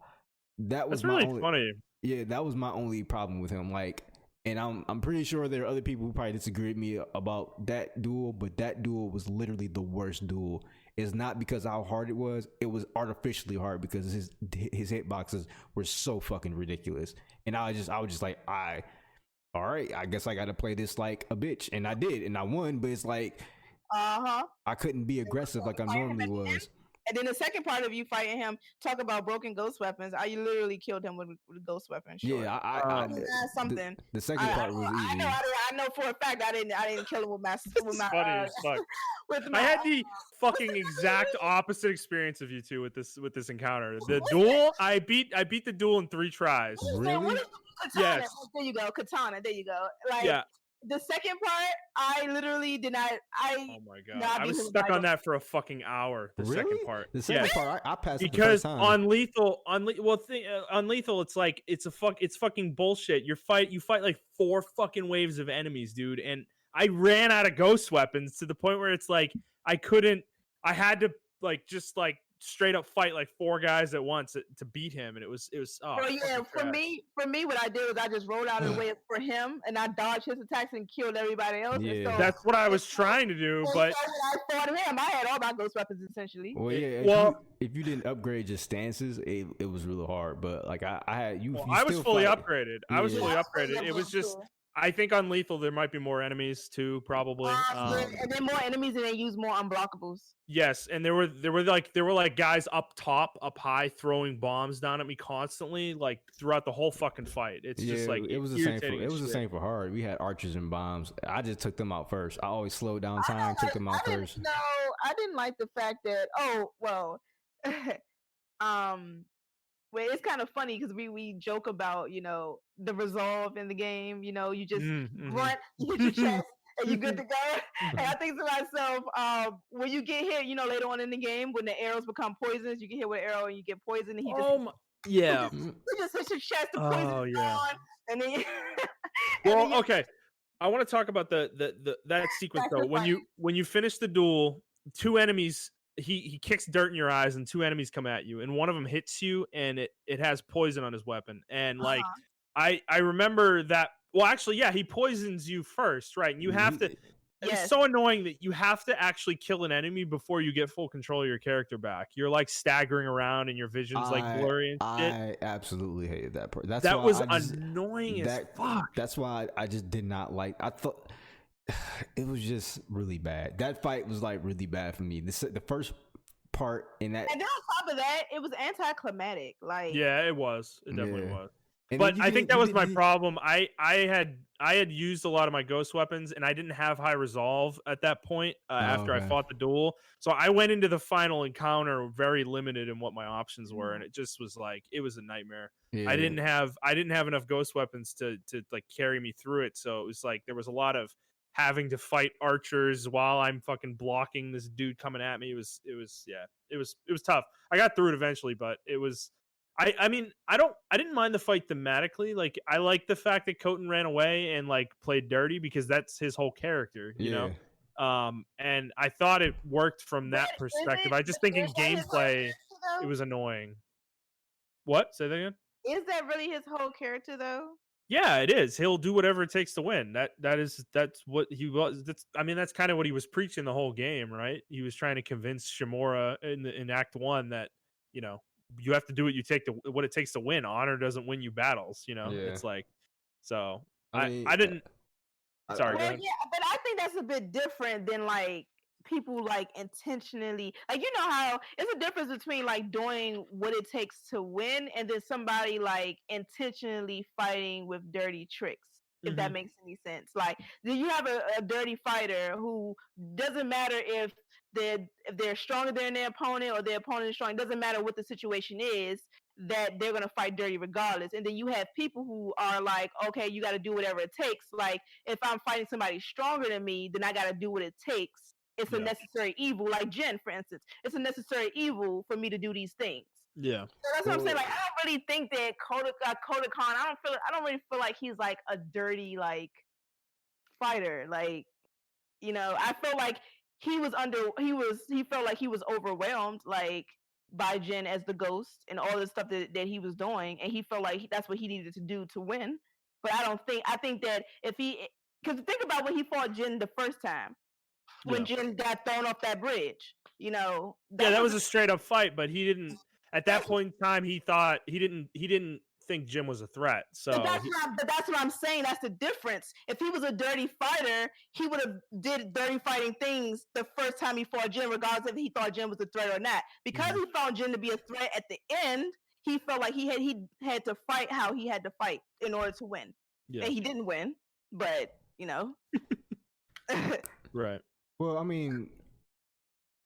that was funny. Yeah, that was my only problem with him. Like. And I'm pretty sure there are other people who probably disagree with me about that duel, but that duel was literally the worst duel. It's not because of how hard it was was artificially hard because his hitboxes were so fucking ridiculous. And I was just like, all right, I guess I got to play this like a bitch, and I did, and I won. But it's like, I couldn't be aggressive like I normally was. And then the second part of you fighting him, talk about broken ghost weapons. I literally killed him with a ghost weapon. Sure. Yeah, something. The second part was easy. I know for a fact I didn't kill him with my funny as fuck. I had the fucking exact opposite experience of you two with this encounter. The duel, I beat the duel in 3 tries. Really? Katana. Yes. There you go, katana. There you go. Like, yeah. The second part, I literally did not. Oh my god! I was stuck on that for a fucking hour. The second part. The second part, I passed it because the first time. on lethal, it's like it's fucking bullshit. You fight like 4 fucking waves of enemies, dude, and I ran out of ghost weapons to the point where it's like I had to like just like straight up fight like 4 guys at once to beat him, and it was well, yeah, for me what I did was I just rolled out of the way for him and I dodged his attacks and killed everybody else. Yeah. So, that's what I was trying to do, but when I fought him, I had all my ghost weapons essentially. Well, yeah, if you didn't upgrade your stances, it was really hard, but like I had you, I was fully upgraded. I was fully upgraded. It was just I think on lethal there might be more enemies too, probably. And then more enemies, and they use more unblockables. Yes, and there were like guys up top, up high, throwing bombs down at me constantly, like throughout the whole fucking fight. It's just like it was the same. It was the same for hard. We had archers and bombs. I just took them out first. I always slowed down time, took them out first. No, I didn't like the fact that. Oh well, well, it's kind of funny because we joke about, you know, the resolve in the game. You know, you just run, you hit your chest, and you're good to go. And I think to myself, when you get hit, you know, later on in the game, when the arrows become poisonous, you get hit with an arrow and you get poisoned, and he just you just hit your chest to poison on, and then well, okay. I want to talk about that sequence though. When you finish the duel, 2 enemies. He kicks dirt in your eyes and 2 enemies come at you and one of them hits you and it has poison on his weapon and like I remember that. Well, actually, yeah, he poisons you first, right? And you have to. It's so annoying that you have to actually kill an enemy before you get full control of your character back. You're like staggering around and your vision's like blurry and shit. I absolutely hated that part. That was annoying as fuck. That's why I just did not like. I thought. It was just really bad. That fight was like really bad for me. The first part in that, and then on top of that, it was anticlimactic. Like, yeah, it was. It definitely was. And but I think that was my problem. I had used a lot of my ghost weapons, and I didn't have high resolve at that point after I fought the duel. So I went into the final encounter very limited in what my options were, and it just was like it was a nightmare. Yeah. I didn't have enough ghost weapons to like carry me through it. So it was like there was a lot of having to fight archers while I'm fucking blocking this dude coming at me. It was tough. I got through it eventually, but it was I mean, I didn't mind the fight thematically. Like I like the fact that Coton ran away and like played dirty because that's his whole character, you know? And I thought it worked from that perspective. I just think in gameplay it was annoying. What? Say that again? Is that really his whole character though? Yeah, it is. He'll do whatever it takes to win. That's what he was. That's kind of what he was preaching the whole game, right? He was trying to convince Shimura in Act 1 that, you know, you have to do what it takes to win. Honor doesn't win you battles, you know. It's like, so I didn't. Sorry, go ahead. Yeah, but I think that's a bit different than like people like intentionally, like, you know how it's a difference between like doing what it takes to win and then somebody like intentionally fighting with dirty tricks, if that makes any sense. Like, do you have a dirty fighter who doesn't matter if they're stronger than their opponent or their opponent is strong, it doesn't matter what the situation is, that they're going to fight dirty regardless. And then you have people who are like, okay, you got to do whatever it takes. Like, if I'm fighting somebody stronger than me, then I got to do what it takes. It's a necessary evil, like Jen, for instance. It's a necessary evil for me to do these things. Yeah. So that's what I'm saying. Like, I don't really think that Koda Khan, I don't really feel like he's like a dirty fighter. Like, you know, I feel like he felt like he was overwhelmed like by Jen as the ghost and all the stuff that he was doing, and he felt like that's what he needed to do to win. But I think that because think about when he fought Jen the first time. When Jen got thrown off that bridge, you know. That was a straight up fight, but he didn't. At that point in time, he didn't think Jim was a threat. So, but that's what I'm saying. That's the difference. If he was a dirty fighter, he would have did dirty fighting things the first time he fought Jim, regardless if he thought Jim was a threat or not. Because he found Jim to be a threat at the end, he felt like he had to fight how he had to fight in order to win. yeah, And he didn't win, but right. Well, I mean,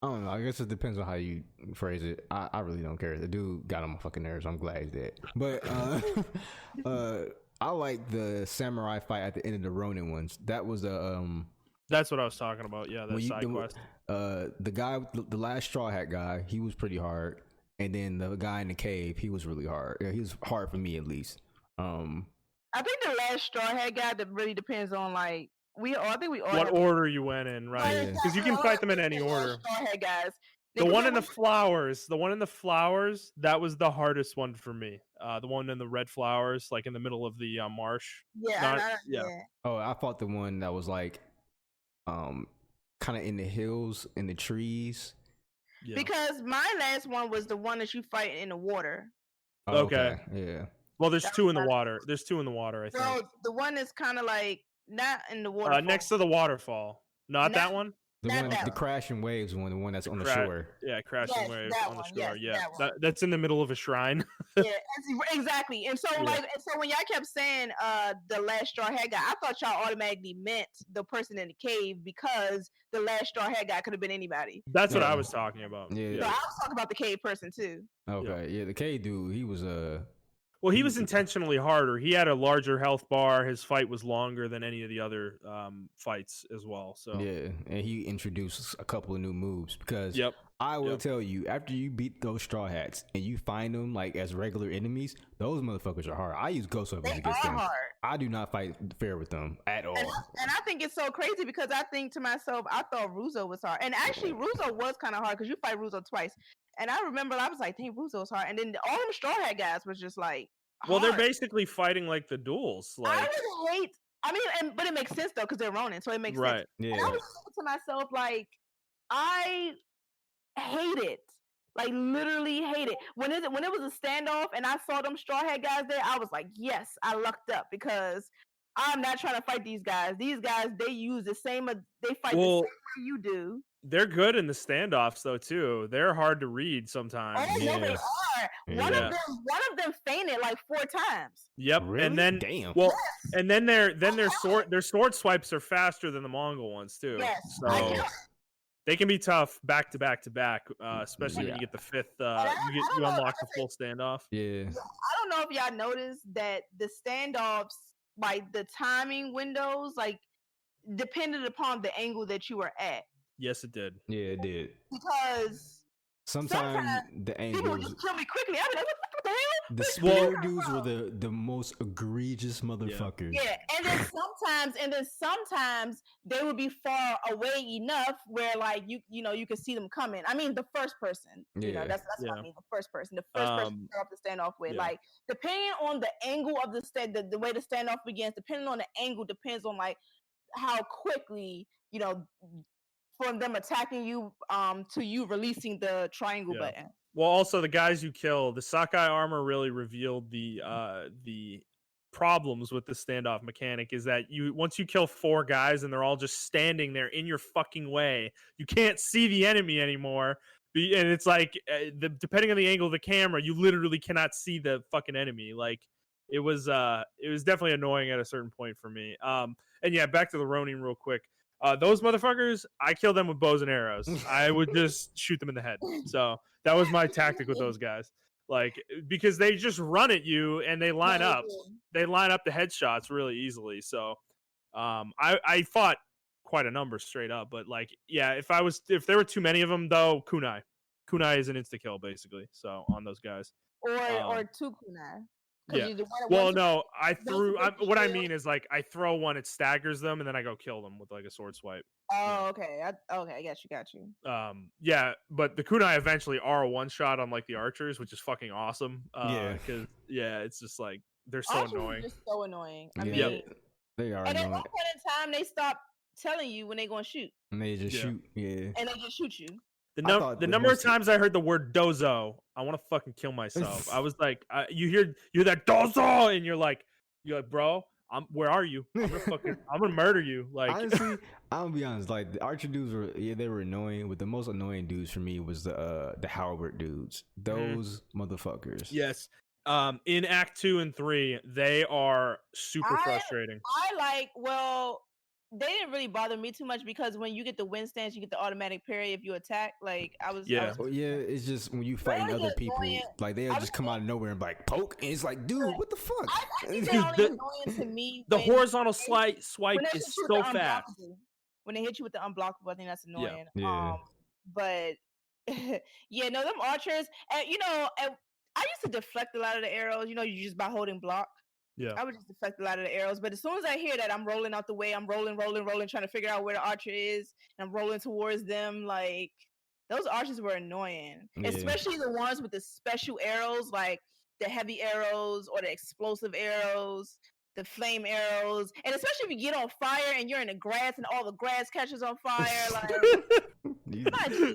I don't know. I guess it depends on how you phrase it. I really don't care. The dude got on my fucking nerves. I'm glad he's dead. But I like the samurai fight at the end of the Ronin ones. That was That's what I was talking about. Yeah, that side quest. The guy, the last Straw Hat guy, he was pretty hard. And then the guy in the cave, he was really hard. Yeah, he was hard for me at least. I think the last Straw Hat guy that really depends on I think we all what order you went in, right? Because you can fight them in any order. Straw Hat guys. The one in the flowers, that was the hardest one for me. The one in the red flowers, like in the middle of the marsh. Yeah. Oh, I fought the one that was like, kind of in the hills, in the trees. Yeah. Because my last one was the one that you fight in the water. Oh, okay. Yeah. Well, there's two in the water. I think. Well, the one is kind of like not in the water. Next to the waterfall. Not that one. The crashing waves one, the one that's on the shore. Yeah, crashing waves on the shore. Yes, yeah, that's in the middle of a shrine. Yeah, exactly. And so so when y'all kept saying the last Straw Hat guy, I thought y'all automatically meant the person in the cave because the last Straw Hat guy could have been anybody. That's what I was talking about. Yeah. So I was talking about the cave person too. Okay, yeah, the cave dude, he was Well, he was intentionally harder. He had a larger health bar. His fight was longer than any of the other fights as well. So yeah, and he introduced a couple of new moves because I will tell you, after you beat those Straw Hats and you find them like as regular enemies, those motherfuckers are hard. I use ghost weapons against them. Hard. I do not fight fair with them at all. And I think it's so crazy because I think to myself, I thought Russo was hard, and actually Russo was kind of hard because you fight Russo twice. And I remember I was like, dang, Russo's hard. And then all them Straw Hat guys was just like, well, they're basically fighting like the duels. Like, I would hate. I mean, but it makes sense though because they're Ronin, so it makes sense. Yeah. And I was thinking to myself, like, I hate it. Like, literally hate it. When it was a standoff and I saw them Straw Hat guys there, I was like, yes, I lucked up because I'm not trying to fight these guys. These guys, they use the same. They fight the same way you do. They're good in the standoffs though too. They're hard to read sometimes. Oh yeah, they are. One of them fainted like 4 times. Yep. Really? And then and then their sword swipes are faster than the Mongol ones too. Yes. So they can be tough back to back to back, especially when you get the fifth. You unlock the full standoff. Yeah. I don't know if y'all noticed that the standoffs, like the timing windows, like depended upon the angle that you were at. Yes, it did. Yeah, it did. Because sometimes the angles people just kill me quickly. I'm like, what the hell? The spear dudes were the most egregious motherfuckers. Yeah, and then sometimes they would be far away enough where like you can see them coming. I mean, the first person. You know, that's what I mean. The first person you start off the standoff with. Like depending on the angle of the way the standoff begins, depending on the angle depends on like how quickly from them attacking you to you releasing the triangle button. Well, also the guys you kill, the Sakai armor really revealed the problems with the standoff mechanic is that once you kill 4 guys and they're all just standing there in your fucking way, you can't see the enemy anymore. And it's like depending on the angle of the camera, you literally cannot see the fucking enemy. Like it was definitely annoying at a certain point for me. And yeah, back to the Ronin real quick. Those motherfuckers, I kill them with bows and arrows. I would just shoot them in the head. So that was my tactic with those guys. Like, because they just run at you and they line up. They line up the headshots really easily. So I fought quite a number straight up. But like, yeah, if there were too many of them though, kunai is an insta kill basically. So on those guys. Or 2 kunai. Yeah. Well, no, what I mean is like I throw one, it staggers them, and then I go kill them with like a sword swipe. Oh, okay. I got you. Yeah, but the kunai eventually are a one shot on like the archers, which is fucking awesome. Because it's just like they're so archers annoying. Are just so annoying. I mean, they are. And at one point in time, they stop telling you when they're gonna shoot. And they just shoot. Yeah. And they just shoot you. The number of times I heard the word dozo, I want to fucking kill myself. I was like, you hear that dozo, and you're like, bro, where are you? I'm gonna murder you. Like, honestly, I'm gonna be honest. Like, the archer dudes they were annoying, but the most annoying dudes for me was the halberd dudes. Those motherfuckers. Yes. In Act 2 and 3, they are super frustrating. They didn't really bother me too much because when you get the wind stance, you get the automatic parry if you attack. Like, it's just when you fighting other people, like they'll just come out of nowhere and like poke, and it's like, dude, what the fuck? Annoying to me. The horizontal swipe is so fast. When they hit you with the unblockable, I think that's annoying. Yeah. But them archers, and I used to deflect a lot of the arrows. You just by holding block. Yeah, I would just deflect a lot of the arrows, but as soon as I hear that, I'm rolling out the way. I'm rolling, trying to figure out where the archer is, and I'm rolling towards them. Like, those archers were annoying, especially the ones with the special arrows, like the heavy arrows or the explosive arrows, the flame arrows, and especially if you get on fire and you're in the grass and all the grass catches on fire. Like,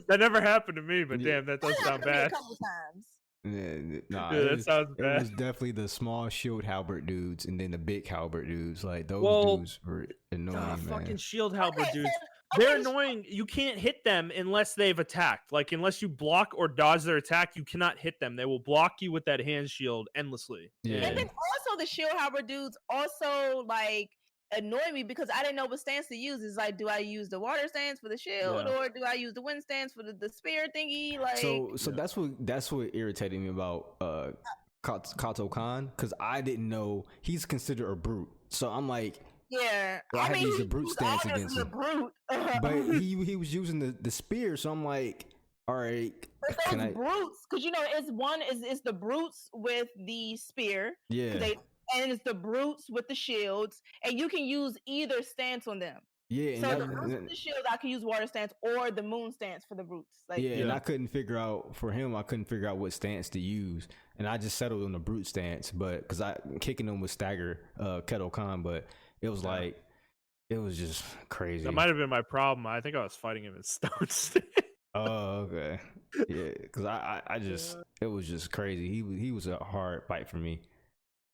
that never happened to me, but damn, that does sound bad. A couple times. That sounds bad. It was definitely the small shield halberd dudes and then the big halberd dudes. Like, those dudes were annoying, man. Fucking shield halberd dudes. They're annoying. You can't hit them unless they've attacked. Like, unless you block or dodge their attack, you cannot hit them. They will block you with that hand shield endlessly. Yeah. And then also the shield halberd dudes also like annoy me because I didn't know what stance to use. It's like, do I use the water stance for the shield or do I use the wind stance for the spear thingy? Like, so that's what irritated me about Kato Khan, because I didn't know he's considered a brute. So I'm like, I had to mean, use the brute stance against him. Brute. But he was using the spear, so I'm like, all right. But those brutes, because it's the brutes with the spear. Yeah. And it's the brutes with the shields, and you can use either stance on them. Yeah. So the brutes with the shields, I can use water stance or the moon stance for the brutes. Like, and I couldn't figure out what stance to use, and I just settled on the brute stance. But because kicking them with stagger Keto Khan, but it was like, it was just crazy. That might have been my problem. I think I was fighting him in stone stance. Oh, okay. Yeah, because I just it was just crazy. He was a hard fight for me.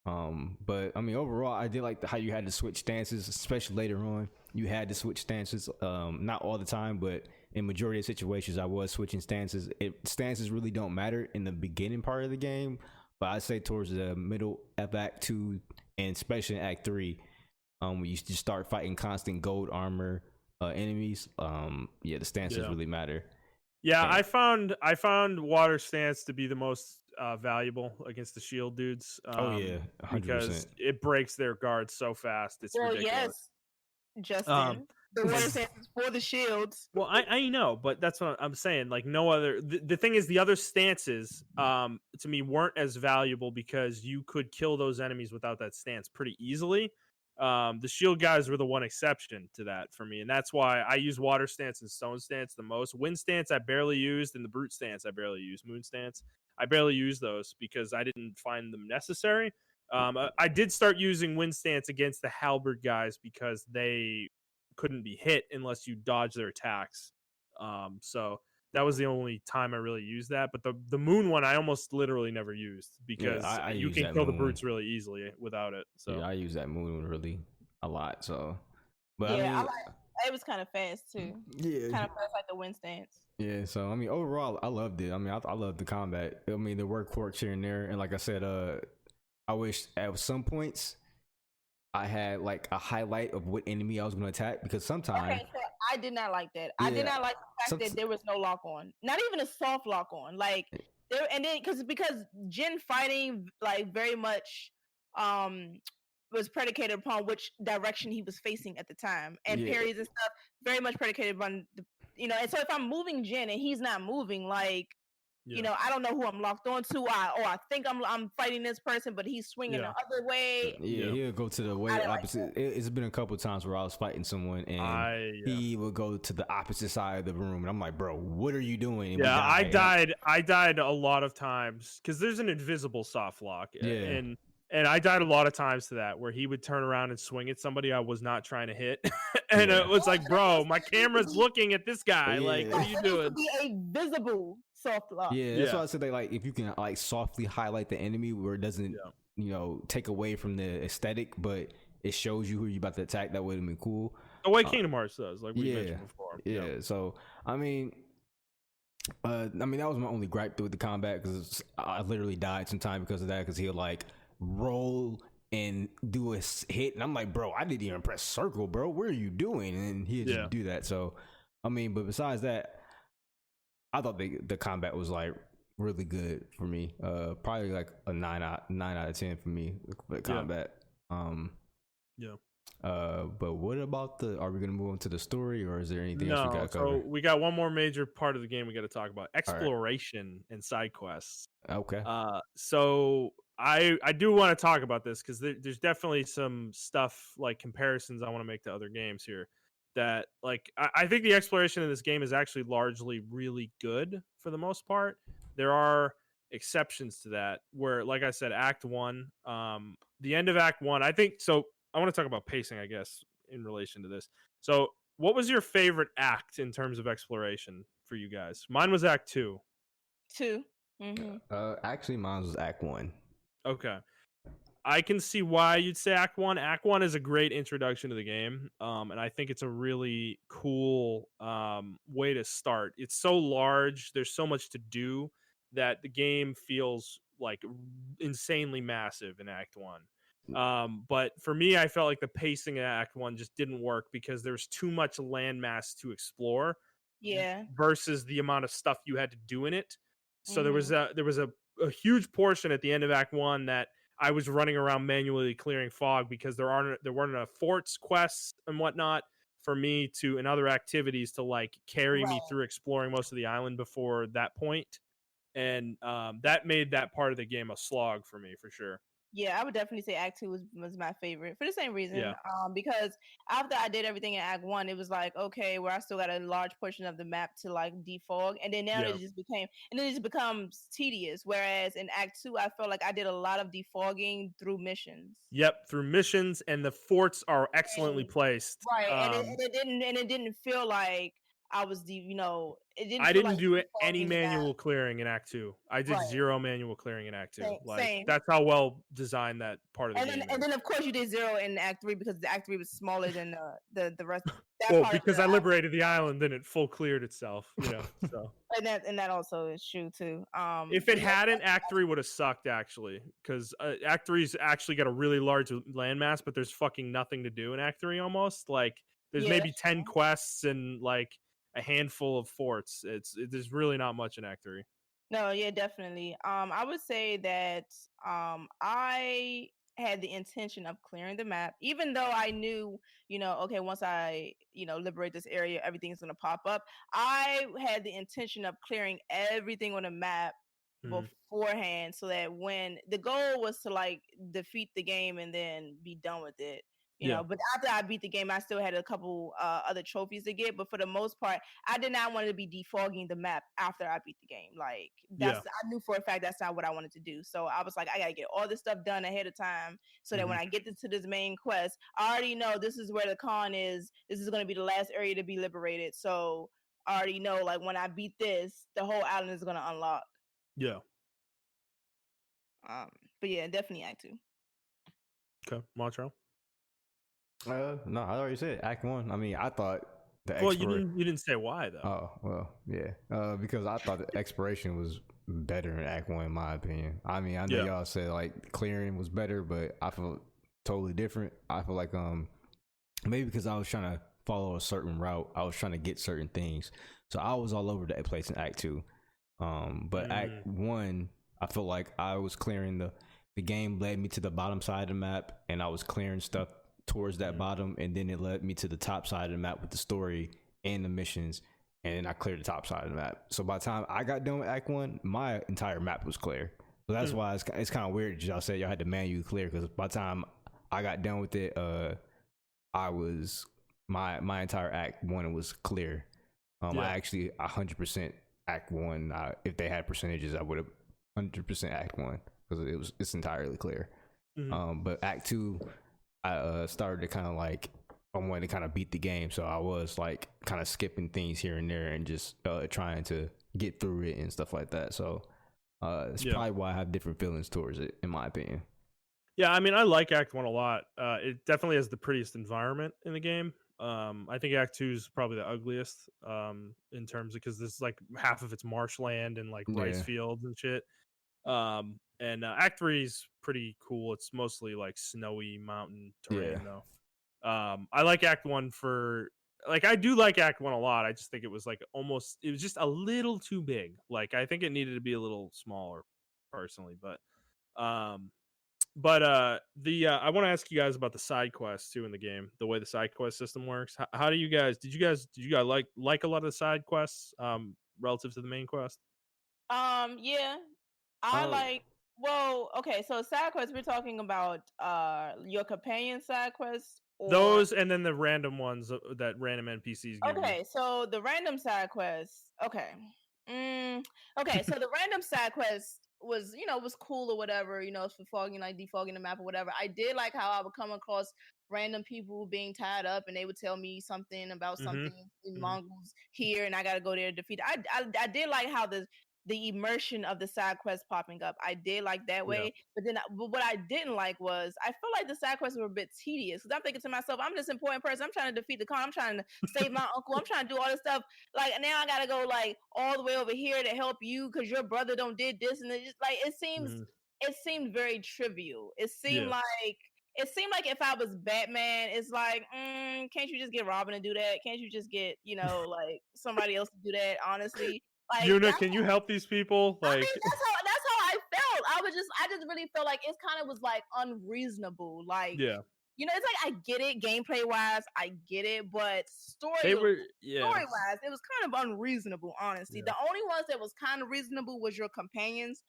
But I mean, overall, I did like how you had to switch stances, especially later on. You had to switch stances, not all the time, but in majority of situations, I was switching stances. Stances really don't matter in the beginning part of the game, but I'd say towards the middle of Act 2 and especially in Act 3, when you just start fighting constant gold armor enemies, the stances really matter. Yeah, and I found water stance to be the most valuable against the shield dudes. 100%. Because it breaks their guards so fast. It's ridiculous. Yes, Justin. The water stance is for the shields. Well, I know, but that's what I'm saying. Like, no other. The thing is, the other stances, to me, weren't as valuable because you could kill those enemies without that stance pretty easily. The shield guys were the one exception to that for me, and that's why I use water stance and stone stance the most. Wind stance I barely used, and the brute stance I barely used. Moon stance I barely used those because I didn't find them necessary. I did start using wind stance against the halberd guys because they couldn't be hit unless you dodge their attacks. So that was the only time I really used that. But the moon one I almost literally never used because you can kill the brutes really easily without it. So I use that moon one really a lot. So, but it was kind of fast too. Yeah, kind of fast like the wind stance. Yeah, so I mean, overall, I loved it. I mean, I loved the combat. I mean, there were quirks here and there, and like I said, I wish at some points I had like a highlight of what enemy I was going to attack, because sometimes I did not like that. I did not like the fact that there was no lock on, not even a soft lock on. Like there, and then because Jin fighting like very much was predicated upon which direction he was facing at the time, and parries and stuff very much predicated on the. And so if I'm moving Jin and he's not moving, like, I don't know who I'm locked on to. I think I'm fighting this person, but he's swinging the other way. Yeah, he'll go to the way opposite. It's been a couple of times where I was fighting someone and he would go to the opposite side of the room, and I'm like, bro, what are you doing? And I died a lot of times because there's an invisible soft lock. And And I died a lot of times to that, where he would turn around and swing at somebody I was not trying to hit. And it was like, bro, my camera's looking at this guy. Like, what are you doing? It needs to be a visible soft lock. Yeah, that's why I said they like, if you can like softly highlight the enemy where it doesn't, take away from the aesthetic, but it shows you who you're about to attack, that would have been cool. The way Kingdom Hearts does, like we mentioned before. Yeah, so I mean, that was my only gripe with the combat, because I literally died sometime because of that, because he'll like roll and do a hit, and I'm like, bro, I didn't even press circle, bro. What are you doing? And he'd just do that. So, I mean, but besides that, I thought the combat was like really good for me. Probably like a 9 out of 10 for me for the combat. But what about are we gonna move on to the story, or is there anything else we got covered? So we got one more major part of the game we got to talk about: exploration and side quests. Okay. So I do want to talk about this, because there's definitely some stuff, like comparisons I want to make to other games here, that like I think the exploration in this game is actually largely really good for the most part. There are exceptions to that, where, like I said, Act 1, the end of Act 1, I think so. I want to talk about pacing, I guess, in relation to this. So what was your favorite act in terms of exploration for you guys? Mine was Act 2. 2. Mm-hmm. Actually, mine was Act 1. Okay. I can see why you'd say Act 1. Act 1 is a great introduction to the game, and I think it's a really cool way to start. It's so large, there's so much to do, that the game feels like insanely massive in Act 1. But for me, I felt like the pacing in Act 1 just didn't work, because there's too much landmass to explore versus the amount of stuff you had to do in it. So there was a huge portion at the end of Act 1 that I was running around manually clearing fog, because there weren't enough forts, quests, and whatnot for me to, and other activities to like carry me through exploring most of the island before that point. And that made that part of the game a slog for me, for sure. Yeah, I would definitely say Act 2 was my favorite for the same reason. Because after I did everything in Act 1, it was like, okay, where I still got a large portion of the map to like defog, and then now it just becomes tedious. Whereas in Act 2, I felt like I did a lot of defogging through missions. Yep, through missions, and the forts are excellently placed. Right, and it didn't feel like I was I didn't do any manual clearing in Act 2. I did zero manual clearing in Act 2. Same. That's how well designed that part of the game. And then of course you did zero in Act 3, because the Act 3 was smaller than the rest. Because I liberated the island, then it full cleared itself. So. and that also is true too. If it hadn't, Act 3 would have sucked, actually, because Act 3's actually got a really large landmass, but there's fucking nothing to do in Act 3 almost. Like there's maybe 10 quests and like a handful of forts. There's really not much in Act 3. No, yeah, definitely. I would say that I had the intention of clearing the map, even though I knew, okay, once I, liberate this area, everything's gonna pop up. I had the intention of clearing everything on the map beforehand, so that when the goal was to like defeat the game and then be done with it. But after I beat the game, I still had a couple other trophies to get. But for the most part, I did not want to be defogging the map after I beat the game. Like I knew for a fact that's not what I wanted to do. So I was like, I gotta get all this stuff done ahead of time, so that when I get to this main quest, I already know this is where the con is. This is gonna be the last area to be liberated. So I already know, like, when I beat this, the whole island is gonna unlock. Yeah. But yeah, definitely Act 2. Okay, Montrell. No, I already said Act 1. I mean, I thought you didn't say why though. Oh well, yeah. Because I thought the exploration was better in Act 1, in my opinion. I mean, I know y'all said like clearing was better, but I feel totally different. I feel like maybe because I was trying to follow a certain route, I was trying to get certain things, so I was all over that place in Act 2. But Act 1, I feel like I was clearing the game led me to the bottom side of the map, and I was clearing stuff towards that bottom, and then it led me to the top side of the map with the story and the missions, and then I cleared the top side of the map. So by the time I got done with Act 1, my entire map was clear. So that's why it's kind of weird y'all said y'all had to manually clear, because by the time I got done with it, I was my entire Act 1 was clear. I actually 100% Act 1. If they had percentages, I would have 100% Act 1, because it's entirely clear. But Act 2, I started to kind of like, I wanted to kind of beat the game, so I was like kind of skipping things here and there and just trying to get through it and stuff like that. So it's probably why I have different feelings towards it, in my opinion. Yeah, I mean, I like Act 1 a lot. It definitely has the prettiest environment in the game. I think Act 2 is probably the ugliest in terms of, because this is like half of it's marshland and like rice fields and shit. And Act 3 is pretty cool. It's mostly like snowy mountain terrain though. I like Act 1 for, like, I do like Act 1 a lot. I just think it was like almost, it was just a little too big. Like, I think it needed to be a little smaller personally, but I want to ask you guys about the side quests too in the game, the way the side quest system works. How do you guys, did you guys like a lot of the side quests relative to the main quest? Yeah. I like, well, okay, so side quests, we're talking about your companion side quests, or those, and then the random ones that random NPCs give okay, you. so the random side quests, okay. Okay, so the random side quest was, was cool or whatever, for fogging, like defogging the map or whatever. I did like how I would come across random people being tied up and they would tell me something about something in Mongols here, and I gotta go there to defeat. I did like how the immersion of the side quest popping up. I did like that way, but what I didn't like was I feel like the side quests were a bit tedious, because I'm thinking to myself, I'm this important person, I'm trying to defeat the Khan, I'm trying to save my uncle, I'm trying to do all this stuff. Like, now I gotta go like all the way over here to help you because your brother don't did this, and it just like it seemed very trivial. It seemed like if I was Batman, it's like, can't you just get Robin to do that? Can't you just get, like somebody else to do that? Honestly, like, Yuna, can you help these people? Like, I mean, that's how I felt. I just really felt like it kind of was like unreasonable. Like, it's like, I get it, gameplay wise, I get it, but story wise, it was kind of unreasonable. Honestly, the only ones that was kind of reasonable was your companions'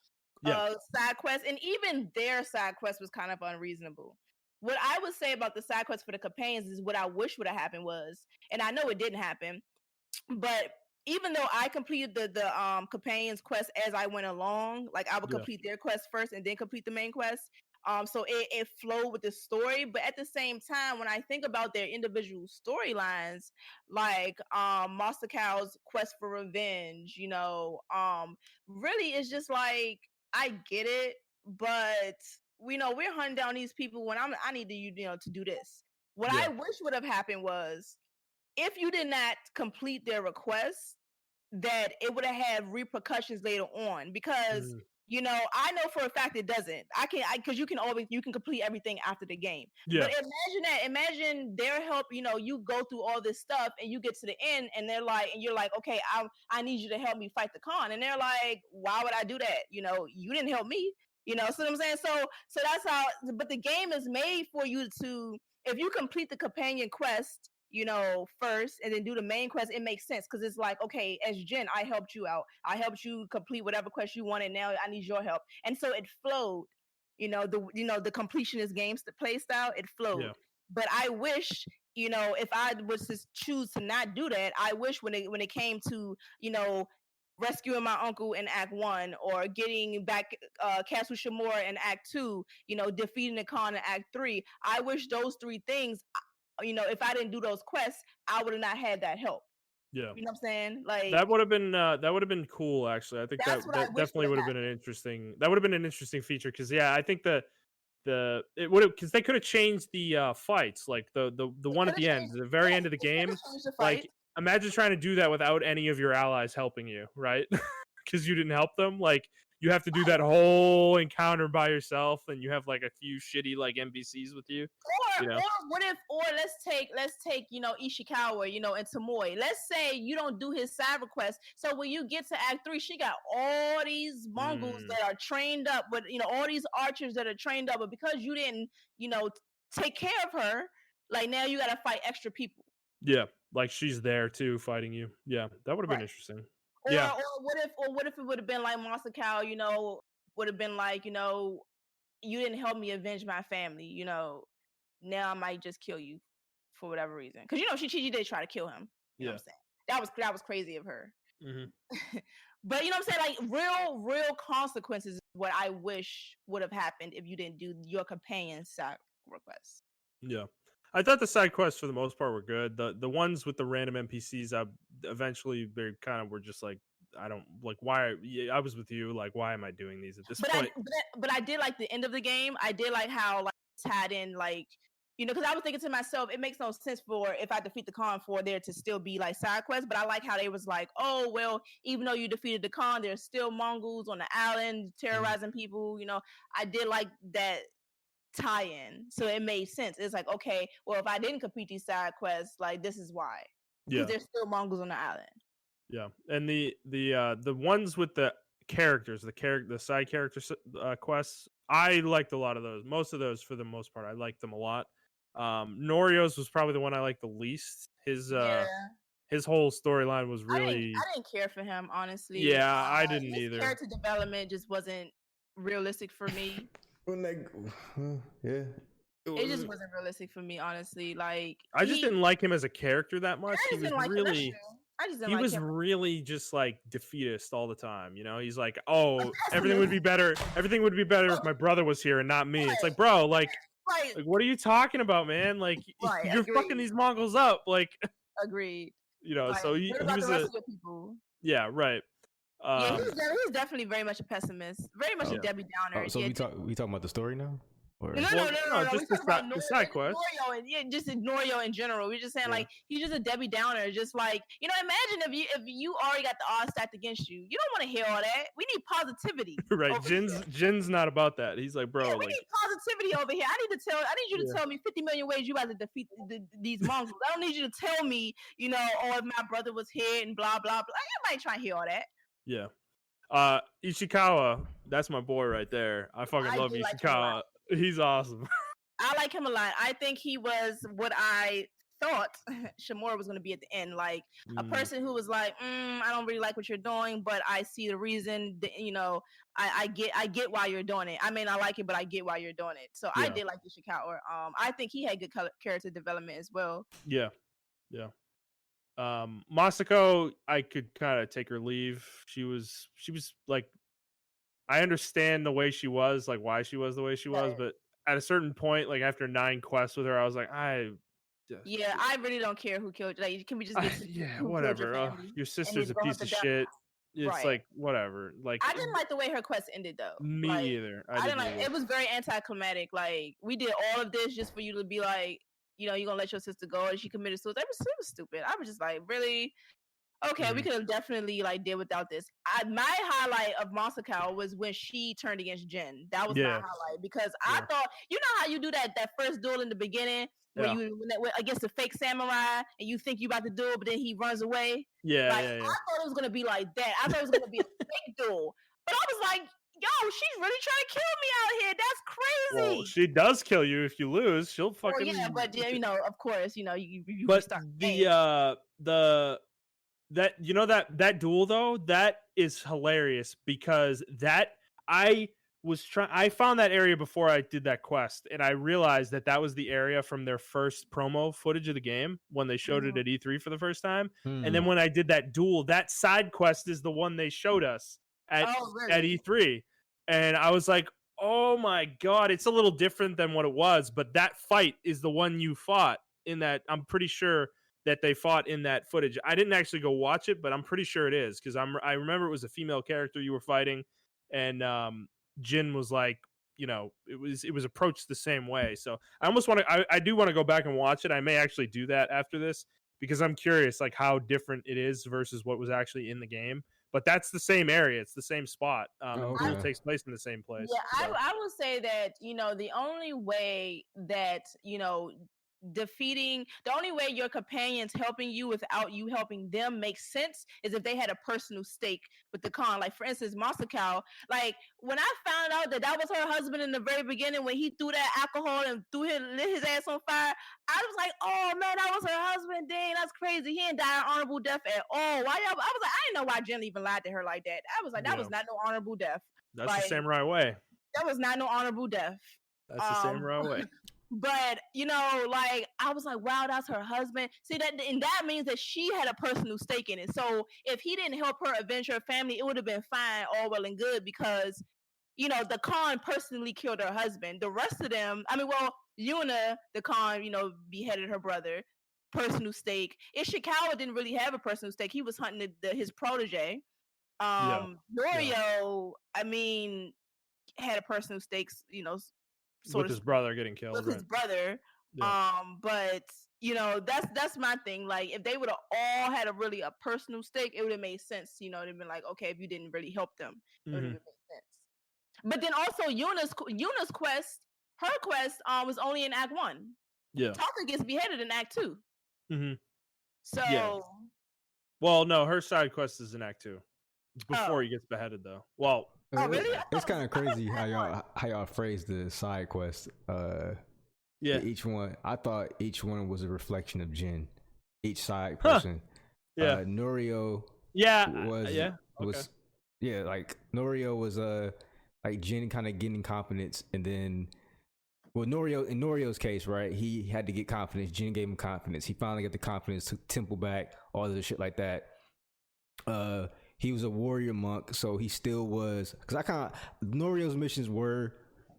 side quest, and even their side quest was kind of unreasonable. What I would say about the side quest for the companions is what I wish would have happened was, and I know it didn't happen, but even though I completed the companions quest as I went along, like I would complete their quest first and then complete the main quest. So it flowed with the story, but at the same time, when I think about their individual storylines, like Monster Cow's quest for revenge, really it's just like, I get it, but we're hunting down these people when I need to to do this. What I wish would have happened was, if you did not complete their request, that it would have had repercussions later on, because I know for a fact it doesn't. Because you can complete everything after the game. But imagine their help. You go through all this stuff and you get to the end, and you're like, okay, I need you to help me fight the Khan, and they're like, why would I do that? You didn't help me. See what I'm saying? So that's how. But the game is made for you to, if you complete the companion quest, first, and then do the main quest, it makes sense, because it's like, okay, as Jen, I helped you out, I helped you complete whatever quest you wanted, now I need your help, and so it flowed. The completionist games, the play style, it flowed. But I wish, if I was to choose to not do that, I wish when it came to rescuing my uncle in Act 1, or getting back Castle Shamor in Act 2, defeating the Khan in Act 3, I wish those three things, if I didn't do those quests, I would have not had that help. Yeah. You know what I'm saying? Like, that would have been cool, actually. I think that definitely would have been an interesting feature, because I think it would have, because they could have changed the fights, like the one at the end, the very end of the game. Like, imagine trying to do that without any of your allies helping you, right? Because you didn't help them. Like, you have to do that whole encounter by yourself, and you have like a few shitty like NPCs with you. Or let's take Ishikawa, and Tomoe. Let's say you don't do his side request, so when you get to Act 3, she got all these Mongols that are trained up, but all these archers that are trained up, but because you didn't, take care of her, like, now you got to fight extra people. Yeah, like she's there too, fighting you. Yeah, that would have been interesting. Or what if it would have been like Monster Cow, would have been like, you didn't help me avenge my family, now I might just kill you for whatever reason. Because she did try to kill him. You know what I'm saying? That was crazy of her. But you know what I'm saying? Like, real consequences is what I wish would have happened if you didn't do your companion side requests. Yeah. I thought the side quests for the most part were good. The ones with the random NPCs, eventually they kind of were just like, I don't like why. I was with you. Like, why am I doing these at this point? But I did like the end of the game. I did like how like tied in like, because I was thinking to myself, it makes no sense for if I defeat the Khan for there to still be like side quests. But I like how they was like, oh well, even though you defeated the Khan, there's still Mongols on the island terrorizing people. I did like that tie-in, so it made sense. It's like, okay, well, if I didn't complete these side quests, like this is why, because there's still Mongols on the island. Yeah, and the ones with the characters, the side character quests, I liked a lot of those. Most of those, for the most part, I liked them a lot. Norio's was probably the one I liked the least. His whole storyline was really. I didn't care for him, honestly. Yeah, I didn't either. Character development just wasn't realistic for me. Yeah. It just wasn't realistic for me, honestly. Like I just didn't like him as a character that much. He was really. He was really just like defeatist all the time. He's like, oh, everything would be better. Everything would be better if my brother was here and not me. It's like, bro, like what are you talking about, man? Like you're fucking these Mongols up. Like, agreed. So he was yeah, right. He's definitely very much a pessimist, very much a Debbie Downer. So we talking about the story now? No, just the side quest. Just Norio in general. We're just saying like he's just a Debbie Downer. Just like imagine if you already got the odds stacked against you. You don't want to hear all that. We need positivity. Right. Jin's not about that. He's like, bro, we need positivity over here. I need you to tell me 50 million ways you have to defeat these Mongols. I don't need you to tell me, if my brother was here and blah blah blah. Everybody trying to hear all that. Yeah. Ishikawa, that's my boy right there. I fucking love Ishikawa. He's awesome. I like him a lot. I think he was what I thought Shimura was going to be at the end, like a person who was like, I don't really like what you're doing, but I see the reason. I get why you're doing it. I may not like it, but I get why you're doing it. So I did like Ishikawa. I think he had good character development as well. Yeah. Masako, I could kind of take her leave. She was like, I understand the way she was, like why she was the way she was, but at a certain point, like after 9 quests with her, I was like, I really don't care who killed you. Like, can we just get whatever. Your sister's a piece of shit. It's like whatever. Like I didn't like the way her quest ended though. Me either. I didn't like it. Was very anticlimactic. Like we did all of this just for you to be like, you're gonna let your sister go and she committed suicide. It was stupid. I was just like, really? Okay, we could have definitely like did without this. My highlight of Masako was when she turned against Jin. That was my highlight because I thought, how you do that first duel in the beginning where you against the fake samurai and you think you about to duel, but then he runs away. I thought it was gonna be like that. I thought it was gonna be a fake duel, but I was like, yo, she's really trying to kill me out here. That's crazy. Well, she does kill you if you lose. She'll fucking. Well, yeah, but of course, you. But that duel though, that is hilarious because I found that area before I did that quest, and I realized that was the area from their first promo footage of the game when they showed it at E3 for the first time. And then when I did that duel, that side quest is the one they showed us at E3, and I was like, oh my god, it's a little different than what it was, but that fight is the one you fought in that. I'm pretty sure that they fought in that footage. I didn't actually go watch it, but I'm pretty sure it is because I remember it was a female character you were fighting, and Jin was like, it was approached the same way. So I almost want to, I do want to go back and watch it. I may actually do that after this because I'm curious like how different it is versus what was actually in the game. But that's the same area. It's the same spot. It takes place in the same place. Yeah, so. I will say that, the only way that, the only way your companions helping you without you helping them makes sense is if they had a personal stake with the Khan. Like, for instance, Masako, like, when I found out that was her husband in the very beginning when he threw that alcohol and lit his ass on fire, I was like, oh, man, that was her husband. Dang, that's crazy. He didn't die an honorable death at all. I was like, I didn't know why Jen even lied to her like that. I was like, that was not no honorable death. That's the samurai way. That was not no honorable death. That's the samurai way. But like I was like, wow, that's her husband. See that, and that means that she had a personal stake in it. So if he didn't help her avenge her family, it would have been fine, all well and good, because the Khan personally killed her husband. The rest of them, Yuna, the Khan, beheaded her brother. Personal stake. Ishikawa didn't really have a personal stake. He was hunting his protege. Norio, had a personal stake, with his brother getting killed. With his brother. Yeah. But that's my thing. Like, if they would have all had a personal stake, it would have made sense. It'd have been like, okay, if you didn't really help them, it would have made sense. But then also Yuna's quest, her quest, was only in Act 1. Yeah. Taka gets beheaded in Act 2. Mm-hmm. So. Yeah. Well, no, her side quest is in Act 2. It's before he gets beheaded, though. Well. Oh, really? It's kind of crazy how y'all phrase the side quest. Yeah. Each one, I thought each one was a reflection of Jin. Each side person. Yeah. Norio. Yeah. Was okay. like Norio was like Jin kind of getting confidence, and then in Norio's case, right, he had to get confidence. Jin gave him confidence. He finally got the confidence, took Temple back, all the shit like that. He was a warrior monk, so he still was. Because Norio's missions were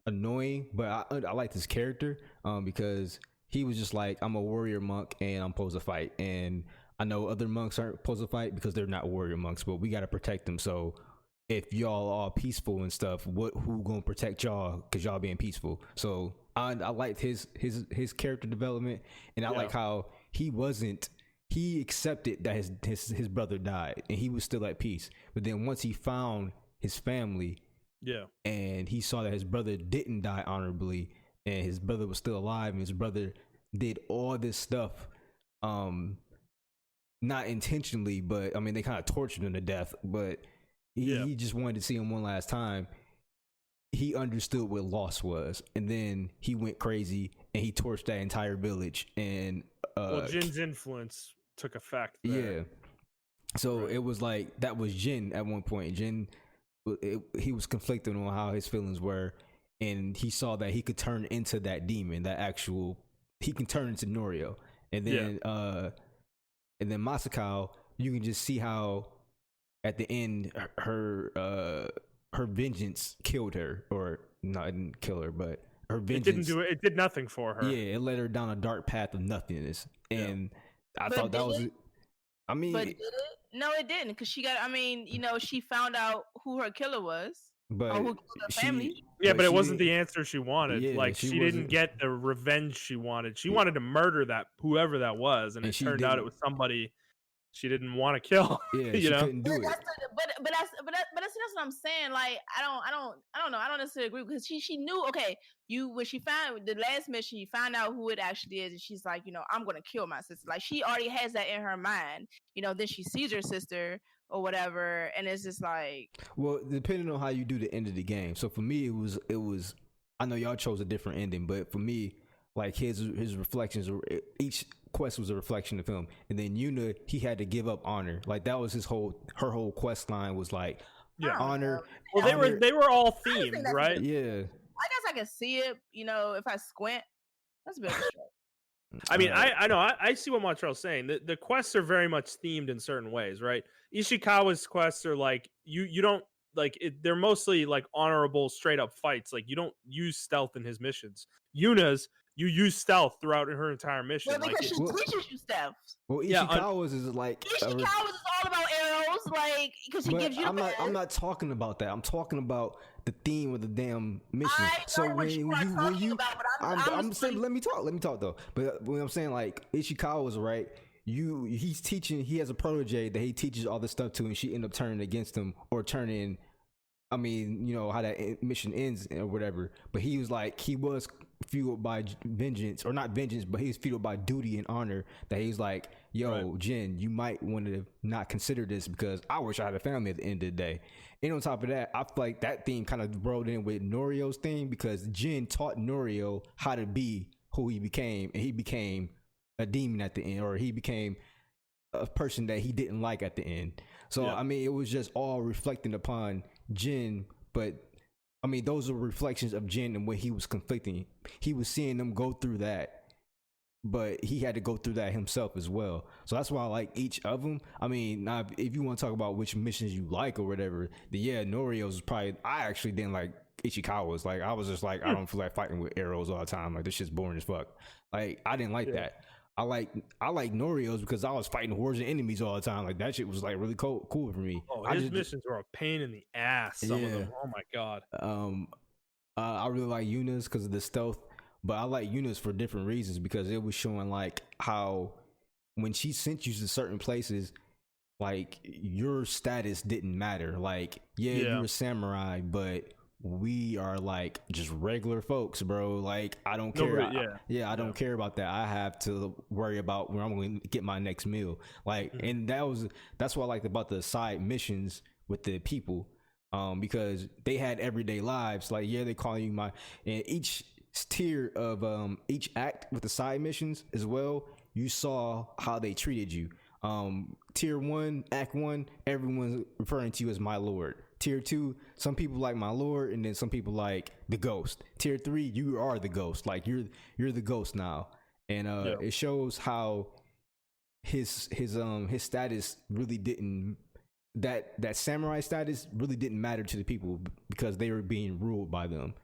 annoying, but I liked his character because he was just like, I'm a warrior monk and I'm supposed to fight. And I know other monks aren't supposed to fight because they're not warrior monks, but we got to protect them. So if y'all are peaceful and stuff, who gonna protect y'all because y'all being peaceful? So I liked his character development, and I like how he accepted that his brother died and he was still at peace. But then once he found his family, and he saw that his brother didn't die honorably and his brother was still alive, and his brother did all this stuff, not intentionally, but they kind of tortured him to death, but he just wanted to see him one last time. He understood what loss was, and then he went crazy and he torched that entire village. And Jin's influence took effect there. Yeah. So it was like that was Jin at one point. Jin, he was conflicted on how his feelings were, and he saw that he could turn into that demon, he can turn into Norio. And then and then Masako, you can just see how at the end her vengeance killed her, or not, it didn't kill her, but her vengeance it did nothing for her. Yeah, it led her down a dark path of nothingness. And I thought that was but did it? No, it didn't, because she got, she found out who her killer was. But who killed her family. But it wasn't the answer she wanted. Yeah, she didn't get the revenge she wanted. She wanted to murder whoever that was, and it turned out it was somebody she didn't want to kill. Yeah, she couldn't do it. But that's what I'm saying. Like, I don't know. I don't necessarily agree, because she knew. Okay, when she found the last mission, you find out who it actually is, and she's like, I'm gonna kill my sister. Like, she already has that in her mind. Then she sees her sister or whatever, and it's just like. Well, depending on how you do the end of the game. So for me, it was. I know y'all chose a different ending, but for me, like his reflections, each quest was a reflection of him. And then Yuna, he had to give up honor. Like, that was her whole quest line was like honor. Well, they were all themed, right? Yeah. I guess I can see it, if I squint. That's a bit of a stretch. I know. I see what Montrell's saying. The quests are very much themed in certain ways, right? Ishikawa's quests are like you don't like it, they're mostly like honorable, straight up fights. Like, you don't use stealth in his missions. Yuna's, you use stealth throughout her entire mission. Well, because she teaches you stealth. Well, Ishikawa's is like Ishikawa's is all about arrows, like, because she gives you. I'm not talking about that. I'm talking about the theme of the damn mission. Let me talk though. But when I'm saying, like, Ishikawa's right, he's teaching. He has a protege that he teaches all this stuff to, and she end up turning against him or turning. How that mission ends or whatever. But he was fueled by vengeance, or not vengeance, but he's fueled by duty and honor, that he's like, yo, Jin, you might want to not consider this, because I wish I had a family at the end of the day. And on top of that, I feel like that theme kind of rolled in with Norio's theme, because Jin taught Norio how to be who he became, and he became a demon at the end, or he became a person that he didn't like at the end. So it was just all reflecting upon Jin, but those are reflections of Jin and what he was conflicting. He was seeing them go through that, but he had to go through that himself as well. So that's why I like each of them. Now if you want to talk about which missions you like or whatever, Norio's is probably, I actually didn't like Ichikawas. Like I was just like, I don't feel like fighting with arrows all the time. Like this shit's boring as fuck. Like I didn't like that. I like Norio's because I was fighting hordes of enemies all the time. Like that shit was like really cool for me. Oh, his missions were a pain in the ass. Some of them. Oh my god. I really like Yuna's because of the stealth, but I like Yuna's for different reasons because it was showing like how when she sent you to certain places, like your status didn't matter. Like you're a samurai, but we are like just regular folks, bro. Like I don't care. I don't care about that. I have to worry about where I'm going to get my next meal. Like, and that's what I liked about the side missions with the people, because they had everyday lives. Like, they call you and each tier of each act with the side missions as well. You saw how they treated you. Tier 1, Act 1, everyone's referring to you as my lord. Tier 2, some people like my lord, and then some people like the ghost. Tier 3, you are the ghost. Like you're the ghost now, and it shows how his status really didn't, that samurai status really didn't matter to the people because they were being ruled by them.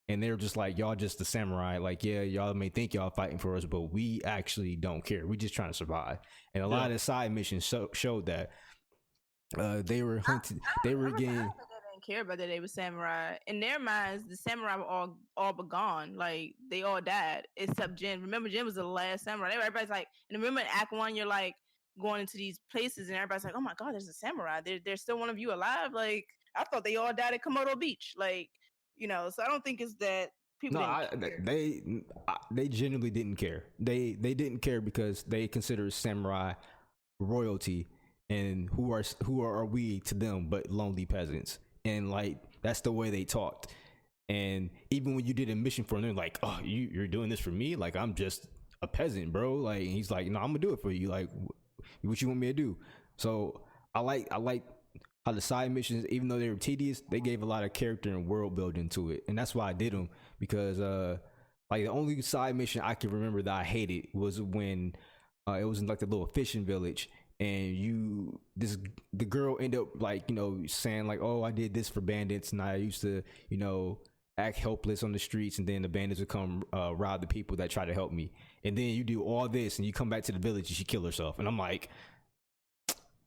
And they're just like, y'all just the samurai. Like, y'all may think y'all fighting for us, but we actually don't care. We just trying to survive. And a lot of the side missions showed that they were hunted. They were getting. They didn't care about that they were samurai. In their minds, the samurai were all but gone. Like they all died except Jin. Remember, Jin was the last samurai. Everybody's like, and remember in Act 1, you're like going into these places, and everybody's like, oh my god, there's a samurai. There's still one of you alive. Like I thought they all died at Komodo Beach. Like. So I don't think it's that people. They genuinely didn't care. They didn't care because they consider samurai royalty, and who are we to them but lonely peasants? And like that's the way they talked. And even when you did a mission for them, they're like, "Oh, you're doing this for me? Like I'm just a peasant, bro." Like and he's like, "No, I'm gonna do it for you. Like what you want me to do?" So I like how the side missions, even though they were tedious, they gave a lot of character and world building to it. And that's why I did them, because like the only side mission I can remember that I hated was when it was in like the little fishing village, and the girl ended up like, saying like, oh, I did this for bandits, and I used to, act helpless on the streets, and then the bandits would come rob the people that try to help me. And then you do all this and you come back to the village and she killed herself. And I'm like,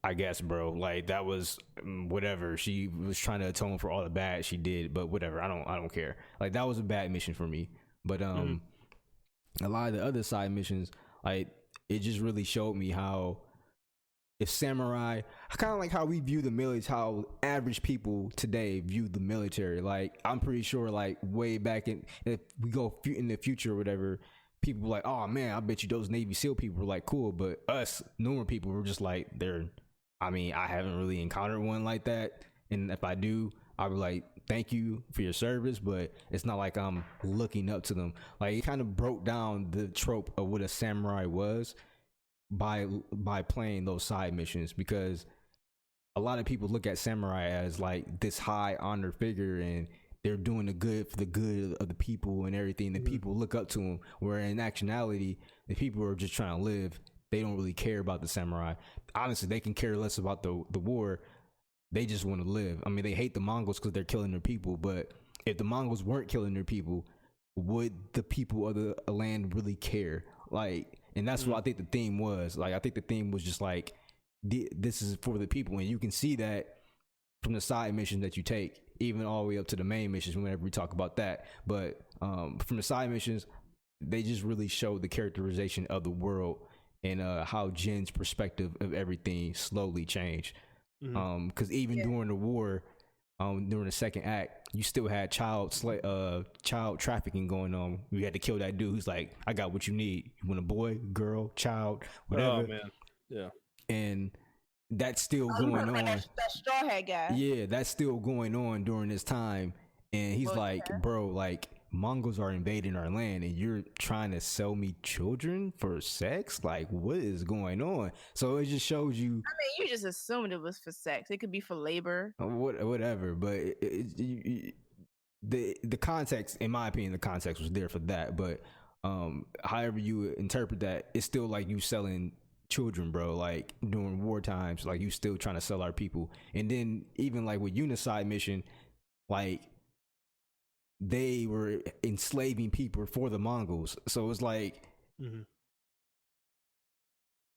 I guess, bro, like that was whatever. She was trying to atone for all the bad she did, but whatever. I don't care. Like that was a bad mission for me. But a lot of the other side missions, like it just really showed me how if samurai, kind of like how we view the military, how average people today view the military. Like I'm pretty sure, like way back if we go in the future or whatever, people were like, oh man, I bet you those Navy SEAL people were like cool, but us normal people were just like I haven't really encountered one like that. And if I do, I'll be like, thank you for your service, but it's not like I'm looking up to them. Like it kind of broke down the trope of what a samurai was by playing those side missions, because a lot of people look at samurai as like this high honor figure and they're doing the good for the good of the people and everything. The people look up to them, where in actuality, the people are just trying to live. They don't really care about the samurai. Honestly, they can care less about the war. They just want to live. I mean, they hate the Mongols because they're killing their people. But if the Mongols weren't killing their people, would the people of the land really care? Like, and that's what I think the theme was. Like, I think the theme was just like, this is for the people. And you can see that from the side missions that you take, even all the way up to the main missions whenever we talk about that. But from the side missions, they just really show the characterization of the world and how Jin's perspective of everything slowly changed. Because even during the war, during the second act, you still had child trafficking going on. We had to kill that dude who's like, I got what you need. You want a boy, girl, child, whatever. Oh man, yeah. And that's still going on. That straw hat guy. Yeah, that's still going on during this time. And he's bro, like Mongols are invading our land and you're trying to sell me children for sex? Like, what is going on? So it just shows you. I mean, you just assumed it was for sex. It could be for labor. Whatever. But the context, in my opinion, the context was there for that. But however you interpret that, it's still like you selling children, bro. Like during war times, like you still trying to sell our people. And then even like with Unicide mission, like they were enslaving people for the Mongols. So it was like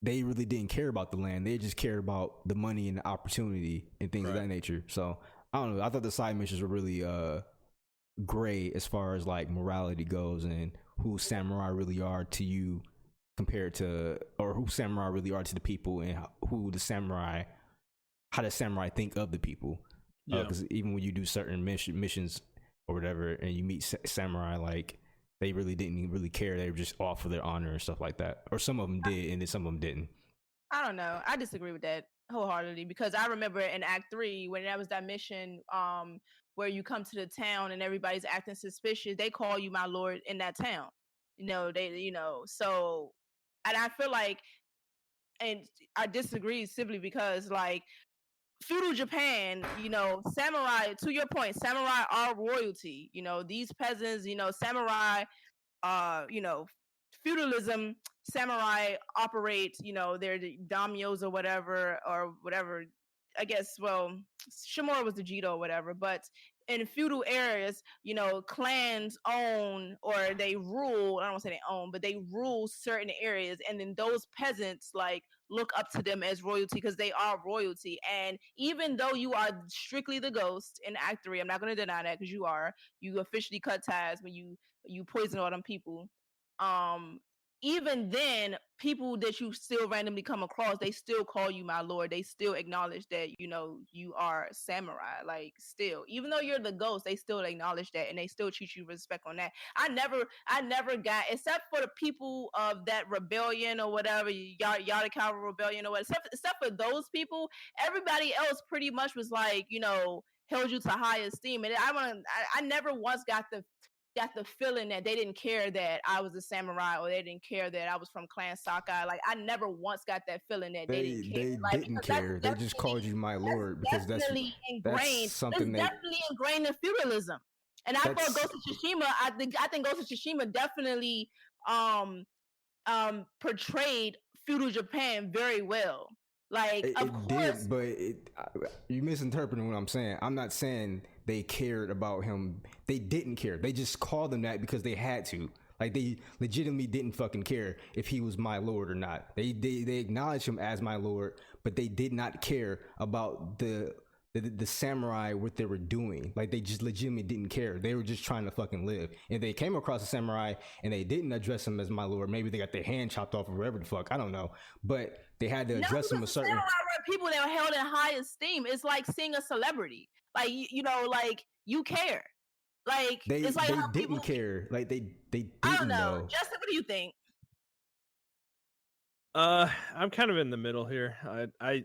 they really didn't care about the land. They just cared about the money and the opportunity and things of that nature. So I don't know. I thought the side missions were really gray as far as like morality goes and who samurai really are to you compared to, or who samurai really are to the people, and how the samurai think of the people. Because even when you do certain missions or whatever, and you meet samurai, like they really didn't really care. They were just off for their honor and stuff like that. Or some of them did, and then some of them didn't. I don't know. I disagree with that wholeheartedly, because I remember in Act 3 when that was that mission where you come to the town and everybody's acting suspicious. They call you my lord in that town. So, and I feel like, and I disagree simply because like feudal Japan, samurai, to your point, samurai are royalty. These peasants, samurai, feudalism, samurai operate, they're the daimyos or whatever. I guess, well, Shimura was the Jito or whatever, but in feudal areas, clans own, or they rule, I don't want to say they own, but they rule certain areas, and then those peasants like look up to them as royalty because they are royalty. And even though you are strictly the ghost in Act 3, I'm not going to deny that, because you officially cut ties when you poison all them people. Even then, people that you still randomly come across, they still call you my lord. They still acknowledge that, you are samurai. Like, still, even though you're the ghost, they still acknowledge that, and they still treat you respect on that. I never got, except for the people of that rebellion or whatever, Yadakawa rebellion or whatever, except for those people, everybody else pretty much was like, held you to high esteem. And I never once got the feeling that they didn't care that I was a samurai, or they didn't care that I was from Clan Sakai. Like, I never once got that feeling that they didn't care. They didn't care. They just called you my lord because that's something that's definitely ingrained in feudalism. And I thought Ghost of Tsushima, I think Ghost of Tsushima definitely portrayed feudal Japan very well. Like, of course, did, but you misinterpreting what I'm saying. I'm not saying they cared about him. They didn't care. They just called him that because they had to. Like, they legitimately didn't fucking care if he was my lord or not. They acknowledged him as my lord, but they did not care about the samurai, what they were doing. Like, they just legitimately didn't care. They were just trying to fucking live. If they came across a samurai and they didn't address him as my lord, maybe they got their hand chopped off or whatever the fuck, I don't know, but they had to address him a certain. Samurai were people that were held in high esteem. It's like seeing a celebrity. Like, like, you care. Like, it's like they didn't care. Like, they didn't. I don't know. Justin, what do you think? I'm kind of in the middle here. I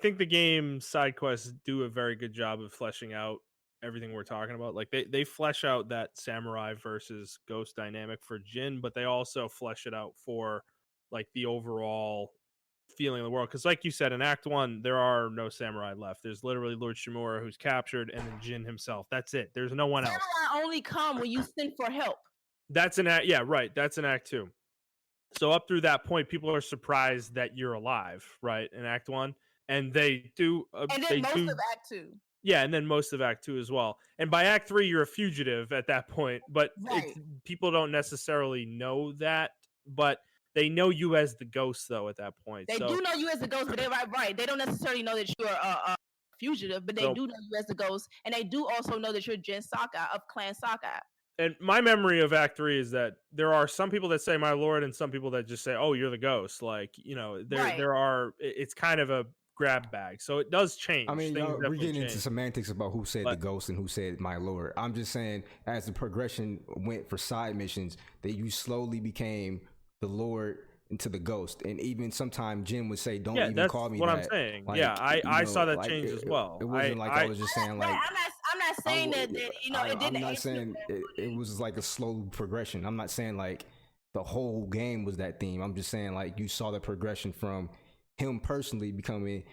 think the game side quests do a very good job of fleshing out everything we're talking about. Like, they flesh out that samurai versus ghost dynamic for Jin, but they also flesh it out for like the overall feeling of the world. Because like you said, in Act 1, there are no samurai left. There's literally Lord Shimura, who's captured, and then Jin himself. That's it. There's no one else. Samurai only come when you send for help. That's an act. Yeah, right. That's an Act 2. So up through that point, people are surprised that you're alive, right? In Act 1, and they do. And then most of Act 2. Yeah, and then most of Act 2 as well. And by Act 3, you're a fugitive at that point. But people don't necessarily know that. But they know you as the ghost, though, at that point. They do know you as the ghost, but they're right. They don't necessarily know that you're a fugitive, but they do know you as the ghost, and they do also know that you're Jin Sakai of Clan Sakai. And my memory of Act 3 is that there are some people that say my lord and some people that just say, oh, you're the ghost. Like, there are, it's kind of a grab bag. So it does change. I mean, we're getting into semantics about who said the ghost and who said my lord. I'm just saying, as the progression went for side missions, that you slowly became the lord into the ghost. And even sometimes Jin would say, don't even call me that. I'm saying. Like, I saw that change as well. It wasn't I was just saying like, I'm not saying that it didn't. I'm not saying it was like a slow progression. I'm not saying like the whole game was that theme. I'm just saying like you saw the progression from him personally becoming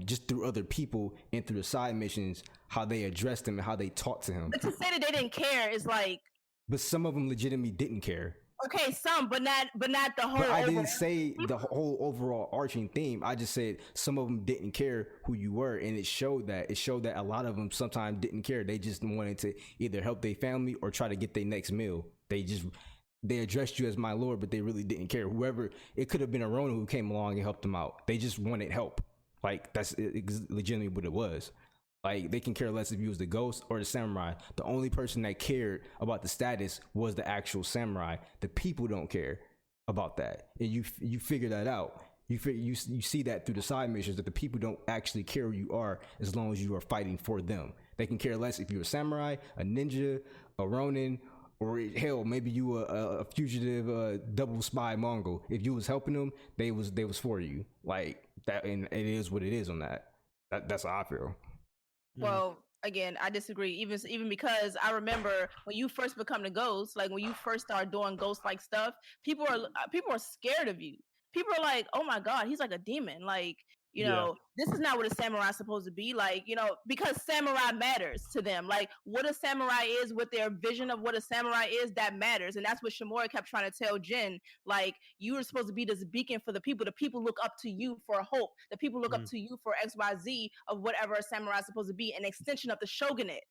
just through other people and through the side missions, how they addressed him and how they talked to him. But to say that they didn't care is like. But some of them legitimately didn't care. Okay, some, but not the whole. But I didn't overall. say the whole overall arching theme. I just said some of them didn't care who you were, and it showed that. It showed that a lot of them sometimes didn't care. They just wanted to either help their family or try to get their next meal. They addressed you as my lord, but they really didn't care. Whoever, it could have been a Ronin who came along and helped them out. They just wanted help. Like, that's legitimately what it was. Like, they can care less if you was the ghost or the samurai. The only person that cared about the status was the actual samurai. The people don't care about that, and you figure that out. You see that through the side missions, that the people don't actually care who you are as long as you are fighting for them. They can care less if you're a samurai, a ninja, a Ronin, or hell, maybe you a fugitive double spy Mongol. If you was helping them, they was for you. Like that, and it is what it is on that. That's how I feel. Well, again, I disagree. Even because I remember when you first become the ghost, like when you first start doing ghost like stuff, people are scared of you. People are like, "Oh my god, he's like a demon." Like, this is not what a samurai is supposed to be. Like, because samurai matters to them. Like, what a samurai is, with their vision of what a samurai is, that matters. And that's what Shimura kept trying to tell Jin. Like, you are supposed to be this beacon for the people. The people look up to you for hope. The people look up to you for XYZ of whatever a samurai is supposed to be, an extension of the shogunate.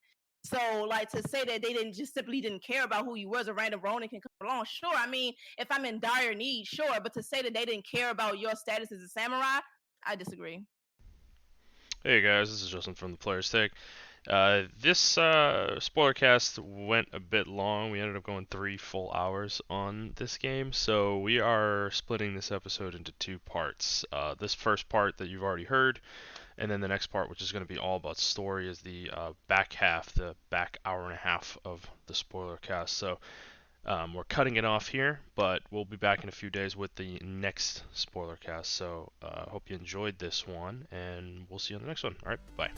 So, like, to say that they simply didn't care about who you was, a random Ronin can come along. Sure, I mean, if I'm in dire need, sure. But to say that they didn't care about your status as a samurai, I disagree. Hey guys, this is Justin from the Player's Take. This spoilercast went a bit long. We ended up going 3 full hours on this game, so we are splitting this episode into 2 parts. This first part that you've already heard, and then the next part, which is going to be all about story, is the back half, the back hour and a half of the spoilercast. So we're cutting it off here, but we'll be back in a few days with the next spoiler cast. So hope you enjoyed this one, and we'll see you on the next one. All right, bye.